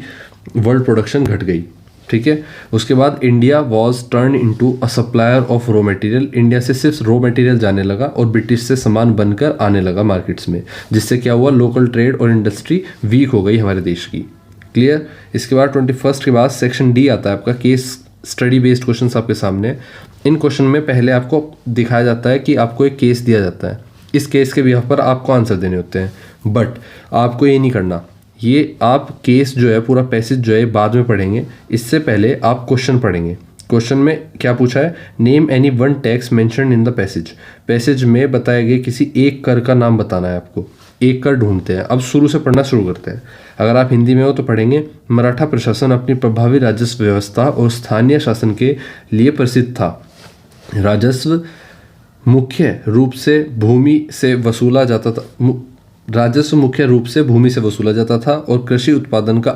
वर्ल्ड प्रोडक्शन घट गई। ठीक है, उसके बाद India was turn into a supplier of raw material. India से सिर्फ रॉ मटेरियल जाने लगा और ब्रिटिश से सामान बनकर आने लगा मार्केट्स में, जिससे क्या हुआ, लोकल ट्रेड और इंडस्ट्री वीक हो गई हमारे देश की। क्लियर? इसके बाद 21 के बाद सेक्शन डी आता है आपका, केस स्टडी बेस्ड क्वेश्चन आपके सामने। इन क्वेश्चन में पहले आपको दिखाया जाता है कि आपको एक केस दिया जाता है, इस केस के बिहाफ पर आपको आंसर देने होते हैं। बट आपको ये नहीं करना, ये आप केस जो है, पूरा पैसेज जो है बाद में पढ़ेंगे। इससे पहले आप क्वेश्चन पढ़ेंगे। क्वेश्चन में क्या पूछा है, name any one tax mentioned in the passage. Passage में बताए गए किसी एक कर का नाम बताना है आपको। एक कर ढूंढते हैं। अब शुरू से पढ़ना शुरू करते हैं। अगर आप हिंदी में हो तो पढ़ेंगे, मराठा प्रशासन अपनी प्रभावी राजस्व व्यवस्था और स्थानीय शासन के लिए प्रसिद्ध था। राजस्व मुख्य रूप से भूमि से वसूला जाता था और कृषि उत्पादन का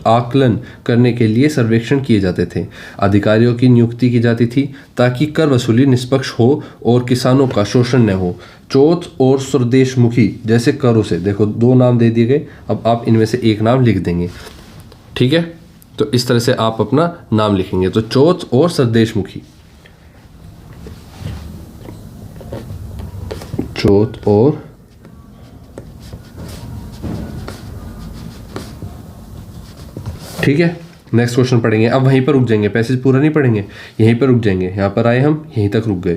आकलन करने के लिए सर्वेक्षण किए जाते थे। अधिकारियों की नियुक्ति की जाती थी ताकि कर वसूली निष्पक्ष हो और किसानों का शोषण न हो। चौथ और स्वदेशमुखी जैसे करों से, देखो 2 नाम दे दिए गए, अब आप इनमें से एक नाम लिख देंगे। ठीक है, तो इस तरह से आप अपना नाम लिखेंगे। तो चौथ और स्वदेशमुखी, चौथ और ठीक है। नेक्स्ट क्वेश्चन पढ़ेंगे। अब वहीं पर रुक जाएंगे, पैसेज पूरा नहीं पढ़ेंगे, यहीं पर रुक जाएंगे। यहाँ पर आए हम, यहीं तक रुक गए।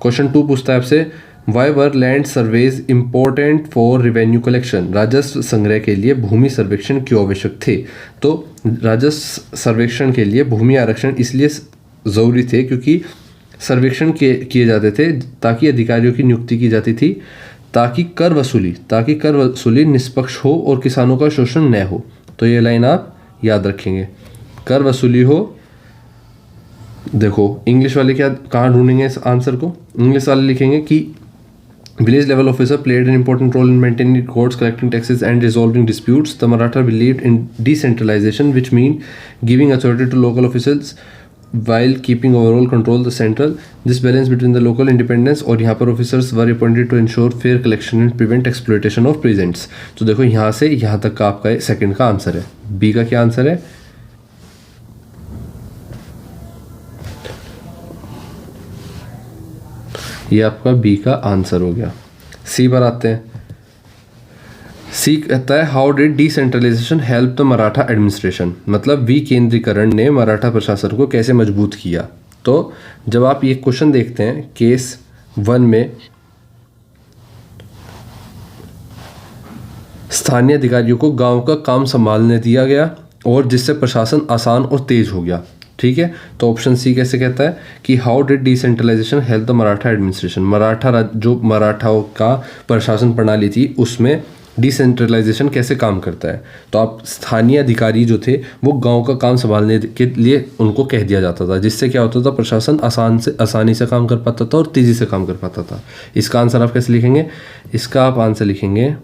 क्वेश्चन 2 पूछता है आपसे, why were land surveys important for revenue collection. राजस्व संग्रह के लिए भूमि सर्वेक्षण क्यों आवश्यक थे। तो राजस्व सर्वेक्षण के लिए भूमि आरक्षण इसलिए ज़रूरी थे क्योंकि सर्वेक्षण किए जाते थे ताकि अधिकारियों की नियुक्ति की जाती थी, ताकि कर वसूली निष्पक्ष हो और किसानों का शोषण न हो। तो ये लाइन आप याद रखेंगे, कर वसूली हो। देखो इंग्लिश वाले क्या कहाँ ढूंढेंगे इस आंसर को, इंग्लिश वाले लिखेंगे कि village level officer played an important role in maintaining records, collecting taxes and resolving disputes. The Maratha believed in decentralization, which means giving authority to local officials while keeping overall control the central. This balance between the local independence और यहाँ पर officers were appointed to ensure fair collection and prevent exploitation of peasants. तो देखो यहाँ से यहाँ तक का आपका सेकंड का आंसर है। बी का क्या आंसर है? ये आपका बी का आंसर हो गया। सी पर आते हैं। सी कहता है how did decentralization help the Maratha administration, मतलब विकेंद्रीकरण ने मराठा प्रशासन को कैसे मजबूत किया। तो जब आप ये क्वेश्चन देखते हैं केस 1 में स्थानीय अधिकारियों को गांव का काम संभालने दिया गया और जिससे प्रशासन आसान और तेज हो गया, ठीक है। तो ऑप्शन सी कैसे कहता है कि how did decentralization help the Maratha administration, जो मराठाओं का प्रशासन प्रणाली थी उसमें डिसेंट्रलाइजेशन कैसे काम करता है। तो आप स्थानीय अधिकारी जो थे वो गांव का काम संभालने के लिए उनको कह दिया जाता था, जिससे क्या होता था प्रशासन आसानी से काम कर पाता था और तेज़ी से काम कर पाता था। इसका आंसर आप कैसे लिखेंगे? इसका आप आंसर लिखेंगे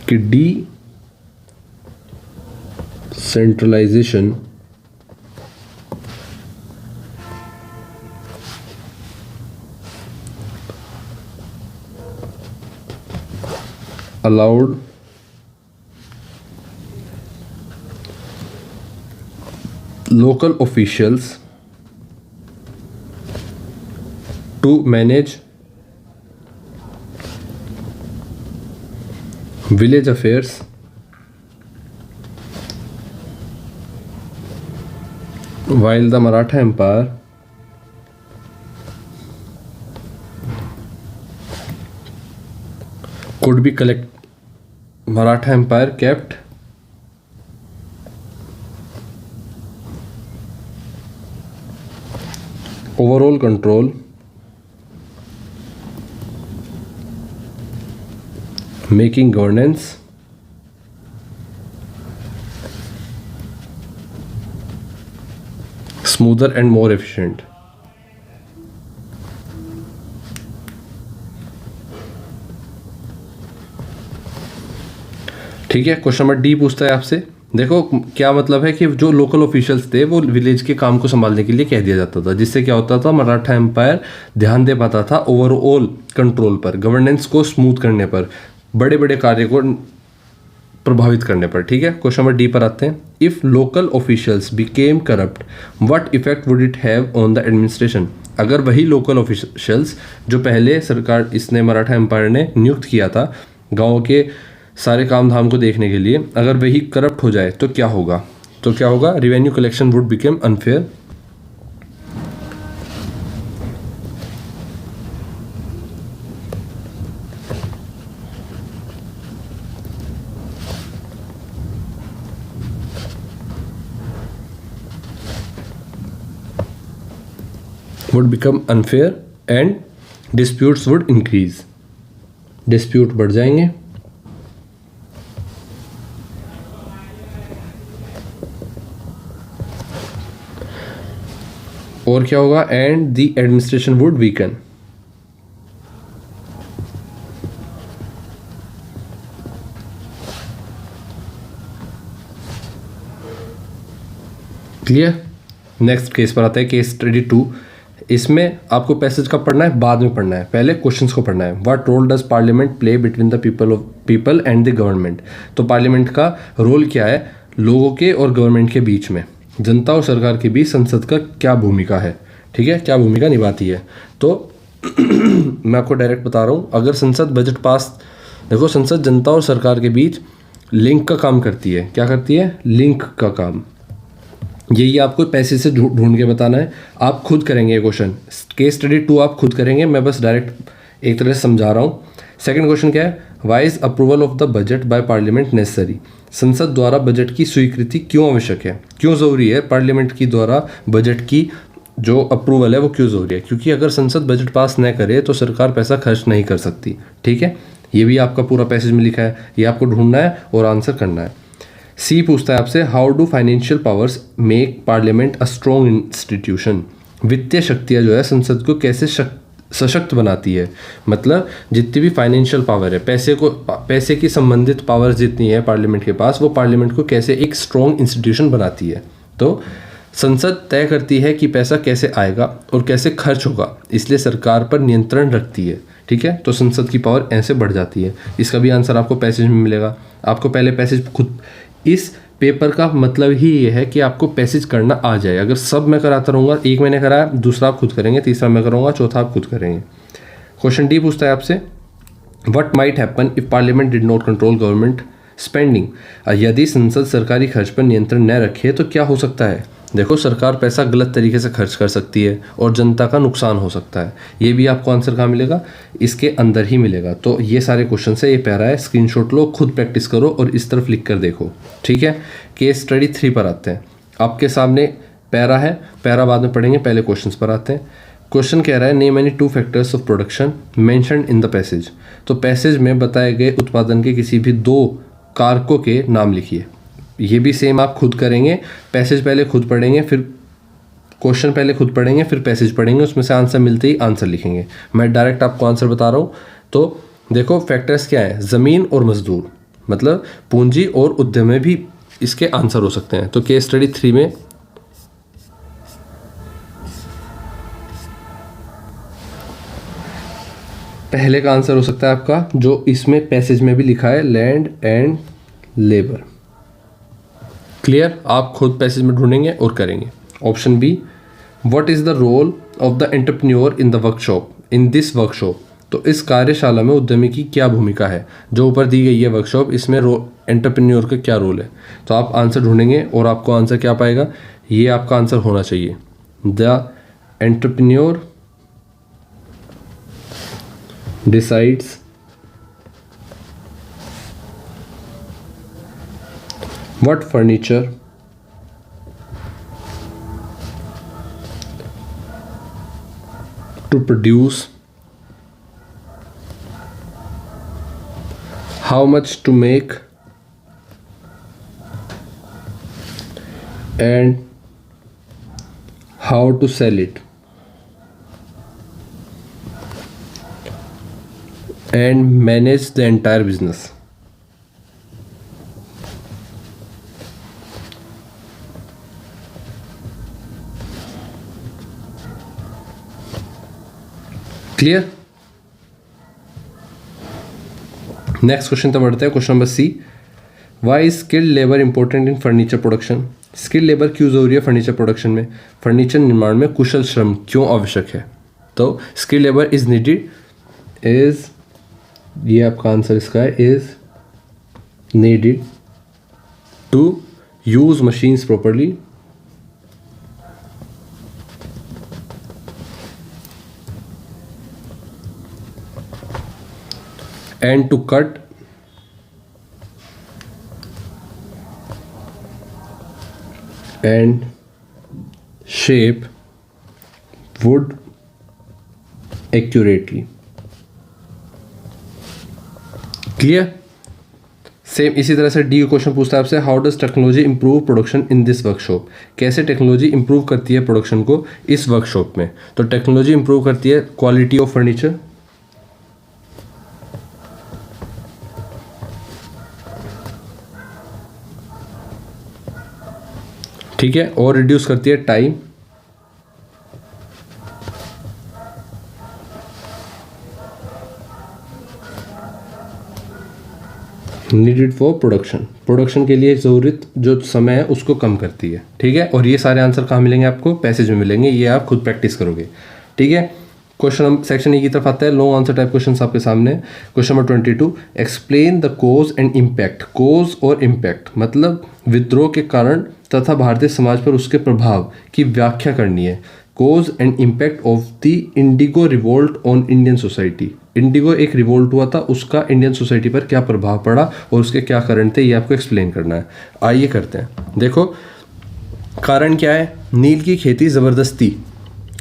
कि decentralisation allowed local officials to manage village affairs while the Maratha Empire could be Maratha Empire kept overall control, making governance smoother and more efficient. ठीक है। क्वेश्चन नंबर डी पूछता है आपसे, देखो क्या मतलब है कि जो लोकल ऑफिशियल्स थे वो विलेज के काम को संभालने के लिए कह दिया जाता था, जिससे क्या होता था मराठा एम्पायर ध्यान दे पाता था ओवरऑल कंट्रोल पर, गवर्नेंस को स्मूथ करने पर, बड़े बड़े कार्य को प्रभावित करने पर। ठीक है। क्वेश्चन नंबर डी पर आते हैं, if local officials became corrupt what effect would it have on the administration. अगर वही लोकल ऑफिशियल्स जो पहले सरकार इसने मराठा एम्पायर ने नियुक्त किया था गाँव के सारे काम धाम को देखने के लिए, अगर वही करप्ट हो जाए तो क्या होगा? तो क्या होगा? Revenue collection would become unfair, and disputes would increase, dispute बढ़ जाएंगे। और क्या होगा? And the administration would weaken. Clear. Next case पर आता है, केस स्टडी 2। इसमें आपको पैसेज कब पढ़ना है? बाद में पढ़ना है, पहले क्वेश्चंस को पढ़ना है। What role does parliament play between the people and the government. तो पार्लियामेंट का रोल क्या है लोगों के और गवर्नमेंट के बीच में, जनता और सरकार के बीच संसद का क्या भूमिका है। ठीक है, क्या भूमिका निभाती है। तो मैं आपको डायरेक्ट बता रहा हूँ, अगर संसद बजट पास, देखो संसद जनता और सरकार के बीच लिंक का काम करती है। क्या करती है? लिंक का काम। यही आपको पैसे से ढूंढ के बताना है, आप खुद करेंगे ये क्वेश्चन। केस स्टडी 2 आप खुद करेंगे, मैं बस डायरेक्ट एक तरह से समझा रहा हूँ। सेकंड क्वेश्चन क्या है? Why is approval of the budget by parliament necessary, संसद द्वारा बजट की स्वीकृति क्यों आवश्यक है, क्यों ज़रूरी है पार्लियामेंट की द्वारा बजट की जो अप्रूवल है वो क्यों ज़रूरी है, क्योंकि अगर संसद बजट पास न करे तो सरकार पैसा खर्च नहीं कर सकती। ठीक है, ये भी आपका पूरा पैसेज में लिखा है, ये आपको ढूंढना है और आंसर करना है। सी पूछता है आपसे, how do financial powers make parliament a strong institution, वित्तीय शक्तियाँ जो है संसद को कैसे सशक्त बनाती है, मतलब जितनी भी फाइनेंशियल पावर है, पैसे की संबंधित पावर जितनी है पार्लियामेंट के पास, वो पार्लियामेंट को कैसे एक स्ट्रॉन्ग इंस्टीट्यूशन बनाती है। तो संसद तय करती है कि पैसा कैसे आएगा और कैसे खर्च होगा, इसलिए सरकार पर नियंत्रण रखती है। ठीक है, तो संसद की पावर ऐसे बढ़ जाती है। इसका भी आंसर आपको पैसेज में मिलेगा। आपको पहले पैसेज खुद, इस पेपर का मतलब ही ये है कि आपको पैसेज करना आ जाए। अगर सब मैं कराता रहूँगा, एक मैंने कराया, दूसरा आप खुद करेंगे, तीसरा मैं करूँगा, चौथा आप खुद करेंगे। क्वेश्चन डी पूछता है आपसे, what might happen if parliament did not control government spending, यदि संसद सरकारी खर्च पर नियंत्रण न रखे तो क्या हो सकता है। देखो, सरकार पैसा गलत तरीके से खर्च कर सकती है और जनता का नुकसान हो सकता है। ये भी आपको आंसर कहाँ मिलेगा, इसके अंदर ही मिलेगा। तो ये सारे क्वेश्चन है, ये पैरा है, स्क्रीनशॉट लो, खुद प्रैक्टिस करो और इस तरफ लिख कर देखो। ठीक है, केस स्टडी 3 पर आते हैं। आपके सामने पैरा है, पैरा बाद में पढ़ेंगे, पहले क्वेश्चन पर आते हैं। क्वेश्चन कह रहा है, name any 2 factors of production mentioned in the passage. तो पैसेज में बताए गए उत्पादन के किसी भी 2 कारकों के नाम लिखिए। ये भी सेम आप खुद करेंगे, पैसेज पहले खुद पढ़ेंगे, फिर क्वेश्चन पहले खुद पढ़ेंगे, फिर पैसेज पढ़ेंगे, उसमें से आंसर मिलते ही आंसर लिखेंगे। मैं डायरेक्ट आपको आंसर बता रहा हूँ। तो देखो, फैक्टर्स क्या है, ज़मीन और मजदूर, मतलब पूंजी और उद्यम में भी इसके आंसर हो सकते हैं। तो केस स्टडी 3 में पहले का आंसर हो सकता है आपका, जो इसमें पैसेज में भी लिखा है, लैंड एंड लेबर। क्लियर, आप खुद पैसेज में ढूंढेंगे और करेंगे। Option B, what is the role of the entrepreneur in the workshop, in this workshop. तो इस कार्यशाला में उद्यमी की क्या भूमिका है, जो ऊपर दी गई है वर्कशॉप, इसमें एंटरप्रेन्योर का क्या रोल है। तो आप आंसर ढूंढेंगे और आपको आंसर क्या पाएगा, ये आपका आंसर होना चाहिए, the entrepreneur decides what furniture to produce, how much to make, and how to sell it, and manage the entire business. Clear, next question तो बढ़ते हैं। Question number C, why is skilled labour important in furniture production. Skilled labour क्यों जरूरी है furniture production में, furniture निर्माण में कुशल श्रम क्यों आवश्यक है। तो skilled labour is needed, is, ये आपका आंसर इसका है, is needed to use machines properly, and to cut and shape wood accurately. Clear, same इसी तरह से डी क्वेश्चन पूछता है आपसे, how does technology improve production in this workshop. कैसे टेक्नोलॉजी इंप्रूव करती है प्रोडक्शन को इस वर्कशॉप में। तो टेक्नोलॉजी इंप्रूव करती है क्वालिटी ऑफ फर्नीचर, ठीक है, और रिड्यूस करती है टाइम, नीडेड फॉर प्रोडक्शन के लिए ज़रूरत जो समय है उसको कम करती है। ठीक है, और ये सारे आंसर कहाँ मिलेंगे आपको, पैसेज में मिलेंगे, ये आप खुद प्रैक्टिस करोगे। ठीक है, क्वेश्चन सेक्शन ए की तरफ आता है, लॉन्ग आंसर टाइप क्वेश्चन आपके सामने। Question number 22, explain the cause and impact. Cause और इम्पैक्ट मतलब विद्रोह के कारण तथा भारतीय समाज पर उसके प्रभाव की व्याख्या करनी है। Cause and impact of the indigo revolt on Indian society. Indigo एक रिवोल्ट हुआ था, उसका इंडियन सोसाइटी पर क्या प्रभाव पड़ा और उसके क्या कारण थे, ये आपको एक्सप्लेन करना है। आइए करते हैं। देखो कारण क्या है, नील की खेती ज़बरदस्ती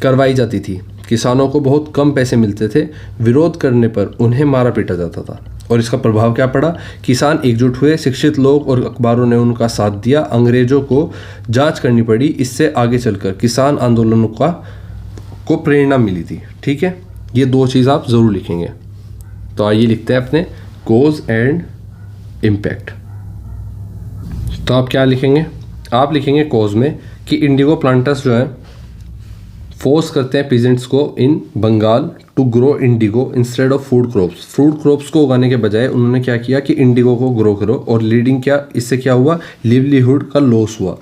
करवाई जाती थी, किसानों को बहुत कम पैसे मिलते थे, विरोध करने पर उन्हें मारा पीटा जाता था और इसका प्रभाव क्या पड़ा, किसान एकजुट हुए, शिक्षित लोग और अखबारों ने उनका साथ दिया, अंग्रेजों को जांच करनी पड़ी, इससे आगे चलकर किसान आंदोलनों को प्रेरणा मिली थी। ठीक है, ये दो चीज़ आप ज़रूर लिखेंगे। तो आइए लिखते हैं अपने कोज एंड इम्पैक्ट। तो आप क्या लिखेंगे, आप लिखेंगे कोज में कि इंडिगो प्लांटर्स जो है फोर्स करते हैं पीजेंट्स को in Bengal to grow indigo instead of food crops. Food crops को उगाने के बजाय उन्होंने क्या किया कि इंडिगो को ग्रो करो, और लीडिंग क्या, इससे क्या हुआ, लिवलीहुड का लॉस हुआ।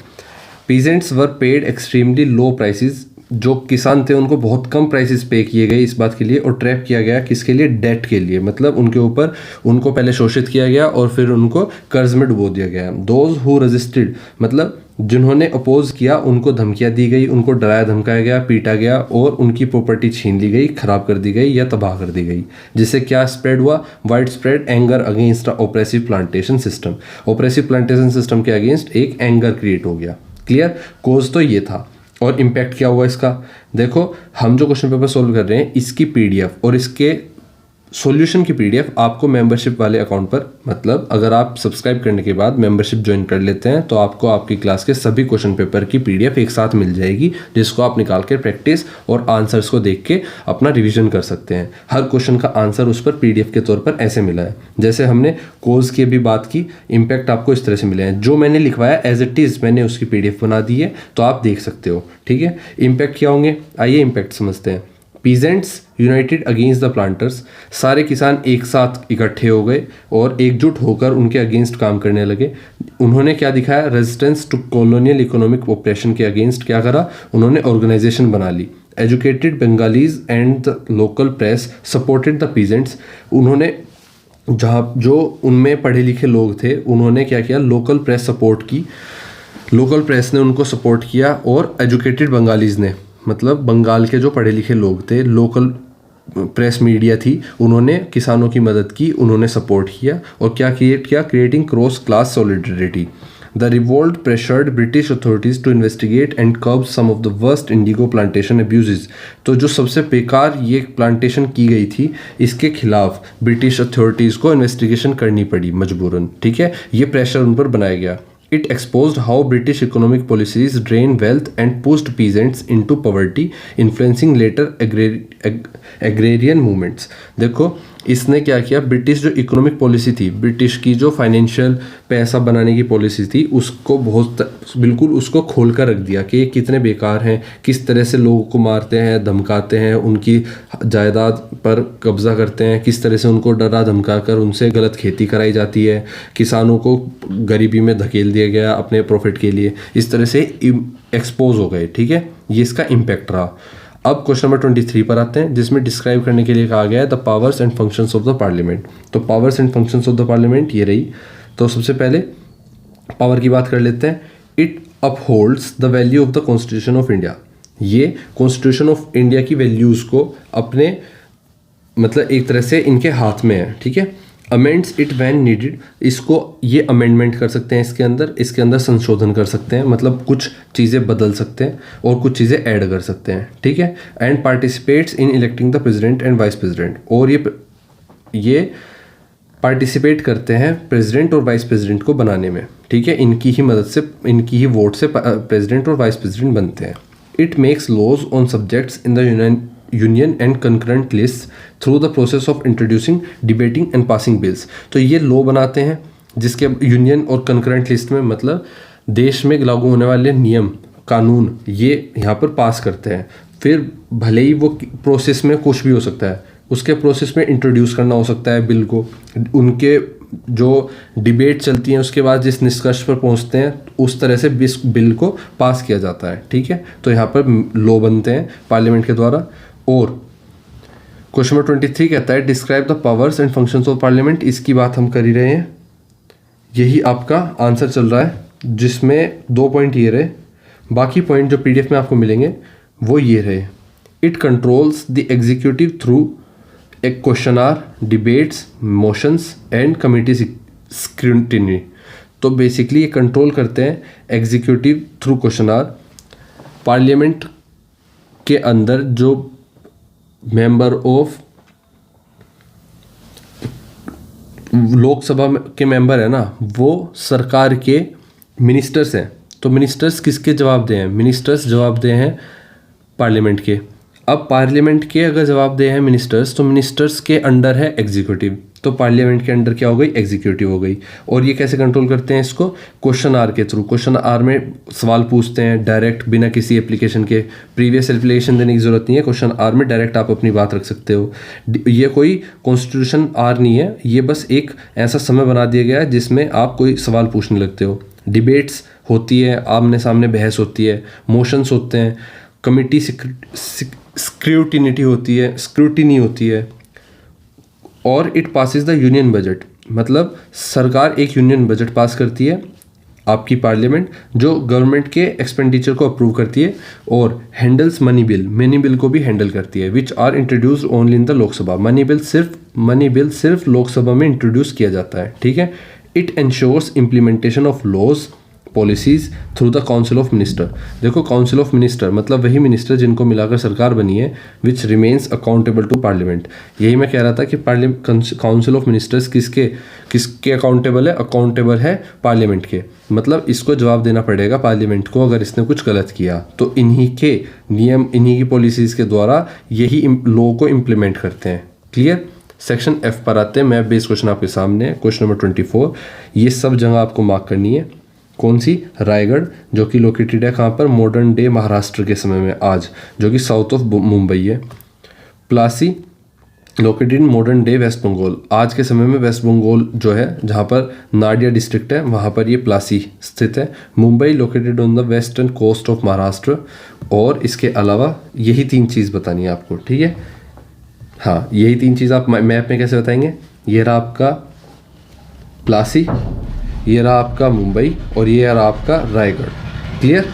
पीजेंट्स वर पेड एक्सट्रीमली लो प्राइसेस, जो किसान थे उनको बहुत कम प्राइसेस पे किए गए इस बात के लिए, और ट्रैप किया गया किसके लिए, डेट के लिए, मतलब उनके ऊपर उनको पहले शोषित किया गया और फिर उनको कर्ज में डुबो दिया गया। दोज हु रेजिस्टेड, मतलब जिन्होंने अपोज किया उनको धमकियां दी गई, उनको डराया धमकाया गया, पीटा गया और उनकी प्रॉपर्टी छीन ली गई, खराब कर दी गई या तबाह कर दी गई, जिससे क्या स्प्रेड हुआ, wide spread anger against oppressive plantation system. Oppressive plantation system के अगेंस्ट एक एंगर क्रिएट हो गया। क्लियर, कोज तो ये था। और इम्पैक्ट क्या हुआ इसका, देखो हम जो क्वेश्चन पेपर सोल्व कर रहे हैं इसकी पीडीएफ और इसके सॉल्यूशन की पीडीएफ आपको मेंबरशिप वाले अकाउंट पर, मतलब अगर आप सब्सक्राइब करने के बाद मेंबरशिप ज्वाइन कर लेते हैं तो आपको आपकी क्लास के सभी क्वेश्चन पेपर की पीडीएफ एक साथ मिल जाएगी, जिसको आप निकाल के प्रैक्टिस और आंसर्स को देख के अपना रिवीजन कर सकते हैं। हर क्वेश्चन का आंसर उस पर पीडीएफ के तौर पर ऐसे मिला है, जैसे हमने कोज की भी बात की, इम्पैक्ट आपको इस तरह से मिले हैं। जो मैंने लिखवाया एज इट इज़ मैंने उसकी पीडीएफ बना दी है, तो आप देख सकते हो। ठीक है, इम्पैक्ट क्या होंगे, आइए इम्पैक्ट समझते हैं। Peasants United against the planters, सारे किसान एक साथ इकट्ठे हो गए और एकजुट होकर उनके अगेंस्ट काम करने लगे। उन्होंने क्या दिखाया, resistance to colonial economic operation के अगेंस्ट क्या करा, उन्होंने ऑर्गेनाइजेशन बना ली। Educated Bengalis and the local press supported the peasants, उन्होंने जहाँ जो उनमें पढ़े लिखे लोग थे उन्होंने क्या किया, लोकल प्रेस सपोर्ट की, लोकल प्रेस ने उनको सपोर्ट किया, और एजुकेटेड बंगालीज ने, मतलब बंगाल के जो पढ़े लिखे लोग थे, लोकल प्रेस मीडिया थी, उन्होंने किसानों की मदद की, उन्होंने सपोर्ट किया और क्या क्रिएट किया, creating cross class solidarity. The revolt pressured British authorities to investigate and curb some of the worst indigo plantation abuses. तो जो सबसे बेकार ये प्लांटेशन की गई थी, इसके खिलाफ ब्रिटिश अथॉरिटीज़ को इन्वेस्टिगेशन करनी पड़ी मजबूरन। ठीक है, ये प्रेशर उन पर बनाया गया। It exposed how British economic policies drained wealth and pushed peasants into poverty, influencing later agrarian movements. देखो इसने क्या किया, ब्रिटिश जो इकोनॉमिक पॉलिसी थी, ब्रिटिश की जो फाइनेंशियल पैसा बनाने की पॉलिसी थी, उसको बिल्कुल उसको खोल कर रख दिया कि ये कितने बेकार हैं, किस तरह से लोगों को मारते हैं, धमकाते हैं, उनकी जायदाद पर कब्जा करते हैं, किस तरह से उनको डरा धमका कर उनसे गलत खेती कराई जाती है, किसानों को गरीबी में धकेल दिया गया अपने प्रॉफिट के लिए, इस तरह से एक्सपोज हो गए। ठीक है, ये इसका इम्पैक्ट रहा। अब क्वेश्चन नंबर 23 पर आते हैं, जिसमें डिस्क्राइब करने के लिए कहा गया है the powers and functions of the parliament. तो powers and functions of the parliament ये रही। तो सबसे पहले पावर की बात कर लेते हैं। It upholds the value of the constitution of India. ये कॉन्स्टिट्यूशन ऑफ इंडिया की वैल्यूज़ को अपने, मतलब एक तरह से इनके हाथ में है। ठीक है, अमेंड्स इट व्हेन नीडेड, इसको ये अमेंडमेंट कर सकते हैं, इसके अंदर संशोधन कर सकते हैं, मतलब कुछ चीज़ें बदल सकते हैं और कुछ चीज़ें ऐड कर सकते हैं। ठीक है, and participates in electing the president and vice president, और ये पार्टिसिपेट करते हैं प्रेसिडेंट और वाइस प्रेसिडेंट को बनाने में। ठीक है, इनकी ही मदद से, इनकी ही वोट से प्रेसिडेंट और वाइस प्रेसिडेंट बनते हैं। It makes laws on subjects in the union and concurrent list through the process of introducing, debating and passing bills. तो ये लॉ बनाते हैं जिसके यूनियन और कंकरेंट लिस्ट में, मतलब देश में लागू होने वाले नियम कानून, ये यहाँ पर पास करते हैं। फिर भले ही वो प्रोसेस में कुछ भी हो सकता है, उसके प्रोसेस में इंट्रोड्यूस करना हो सकता है बिल को, उनके जो डिबेट चलती हैं उसके बाद जिस निष्कर्ष पर पहुंचते हैं उस तरह से बिल को पास किया जाता है। ठीक है, तो यहाँ पर लॉ बनते हैं पार्लियामेंट के द्वारा। और क्वेश्चन नंबर 23 कहता है describe the powers and functions of parliament. इसकी बात हम कर ही रहे हैं, यही आपका आंसर चल रहा है, जिसमें 2 पॉइंट ये रहे, बाकी पॉइंट जो पीडीएफ में आपको मिलेंगे वो ये रहे, it controls the executive through a question hour, debates, motions and committee scrutiny. तो बेसिकली ये कंट्रोल करते हैं executive through question hour, parliament के अंदर जो मेंबर ऑफ लोकसभा के मेंबर है ना, वो सरकार के मिनिस्टर्स हैं। तो मिनिस्टर्स किसके जवाबदेह हैं? मिनिस्टर्स जवाबदेह हैं पार्लियामेंट के। अब पार्लियामेंट के अगर जवाबदेह हैं मिनिस्टर्स, तो मिनिस्टर्स के अंडर है एग्जीक्यूटिव, तो पार्लियामेंट के अंडर क्या हो गई? एग्जीक्यूटिव हो गई। और ये कैसे कंट्रोल करते हैं इसको? क्वेश्चन आर के थ्रू। क्वेश्चन आर में सवाल पूछते हैं डायरेक्ट, बिना किसी एप्लीकेशन के, प्रीवियस एप्लीकेशन देने की जरूरत नहीं है। क्वेश्चन आर में डायरेक्ट आप अपनी बात रख सकते हो। ये कोई कॉन्स्टिट्यूशन आर नहीं है, ये बस एक ऐसा समय बना दिया गया है जिसमें आप कोई सवाल पूछने लगते हो। डिबेट्स होती है, आमने सामने बहस होती है, मोशंस होते हैं, कमिटी स्क्रूटिनी होती है, और it passes the union budget. मतलब सरकार एक यूनियन बजट पास करती है, आपकी पार्लियामेंट, जो गवर्नमेंट के एक्सपेंडिचर को अप्रूव करती है, और हैंडल्स मनी बिल को भी हैंडल करती है, which are introduced only in the Lok Sabha. Money bill सिर्फ लोकसभा में इंट्रोड्यूस किया जाता है, ठीक है। It ensures implementation of laws policies through the council of minister. देखो, काउंसिल ऑफ मिनिस्टर मतलब वही मिनिस्टर जिनको मिलाकर सरकार बनी है, which remains accountable to parliament. यही मैं कह रहा था कि काउंसिल ऑफ मिनिस्टर्स किसके अकाउंटेबल है? अकाउंटेबल है पार्लियामेंट के। मतलब इसको जवाब देना पड़ेगा पार्लियामेंट को अगर इसने कुछ गलत किया। तो इन्हीं के नियम, इन्हीं की पॉलिसीज़ के द्वारा यही लॉ को इम्प्लीमेंट करते हैं। क्लियर? सेक्शन एफ पर आते हैं। मैप बेस्ड क्वेश्चन आपके सामने है, क्वेश्चन नंबर 24। ये सब जगह आपको मार्क करनी है। कौन सी? रायगढ़, जो कि लोकेटेड है कहाँ पर? मॉडर्न डे महाराष्ट्र के समय में आज, जो कि साउथ ऑफ मुंबई है। Plassey, located in modern day West Bengal, आज के समय में वेस्ट बंगाल जो है, जहाँ पर नाडिया डिस्ट्रिक्ट है, वहाँ पर ये प्लासी स्थित है। Mumbai, located on the western coast of Maharashtra. और इसके अलावा यही 3 चीज़ बतानी है आपको, ठीक है। हाँ, यही 3 चीज़ आप मैप में कैसे बताएंगे? ये रहा आपका प्लासी, ये रहा आपका मुंबई, और ये रहा आपका रायगढ़। क्लियर?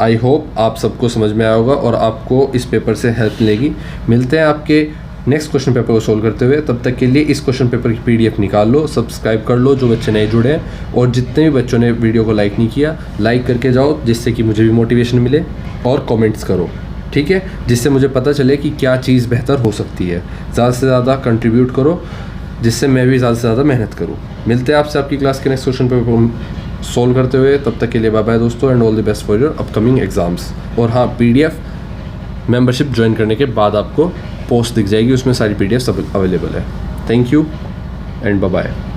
आई होप आप सबको समझ में आया होगा और आपको इस पेपर से हेल्प मिलेगी। मिलते हैं आपके नेक्स्ट क्वेश्चन पेपर को सोल्व करते हुए। तब तक के लिए इस क्वेश्चन पेपर की PDF निकाल लो, सब्सक्राइब कर लो जो बच्चे नए जुड़े हैं, और जितने भी बच्चों ने वीडियो को लाइक नहीं किया, लाइक करके जाओ, जिससे कि मुझे भी मोटिवेशन मिले, और कमेंट्स करो, ठीक है, जिससे मुझे पता चले कि क्या चीज़ बेहतर हो सकती है। ज़्यादा से ज़्यादा कंट्रीब्यूट करो, जिससे मैं भी ज़्यादा से ज़्यादा मेहनत करूँ। मिलते हैं आपसे आपकी क्लास के नेक्स्ट क्वेश्चन पेपर सोल्व करते हुए। तब तक के लिए बाय बाय दोस्तों, and all the best for your upcoming exams. और हाँ, PDF मेंबरशिप ज्वाइन करने के बाद आपको पोस्ट दिख जाएगी, उसमें सारी PDFs अवेलेबल है। Thank you and bye bye.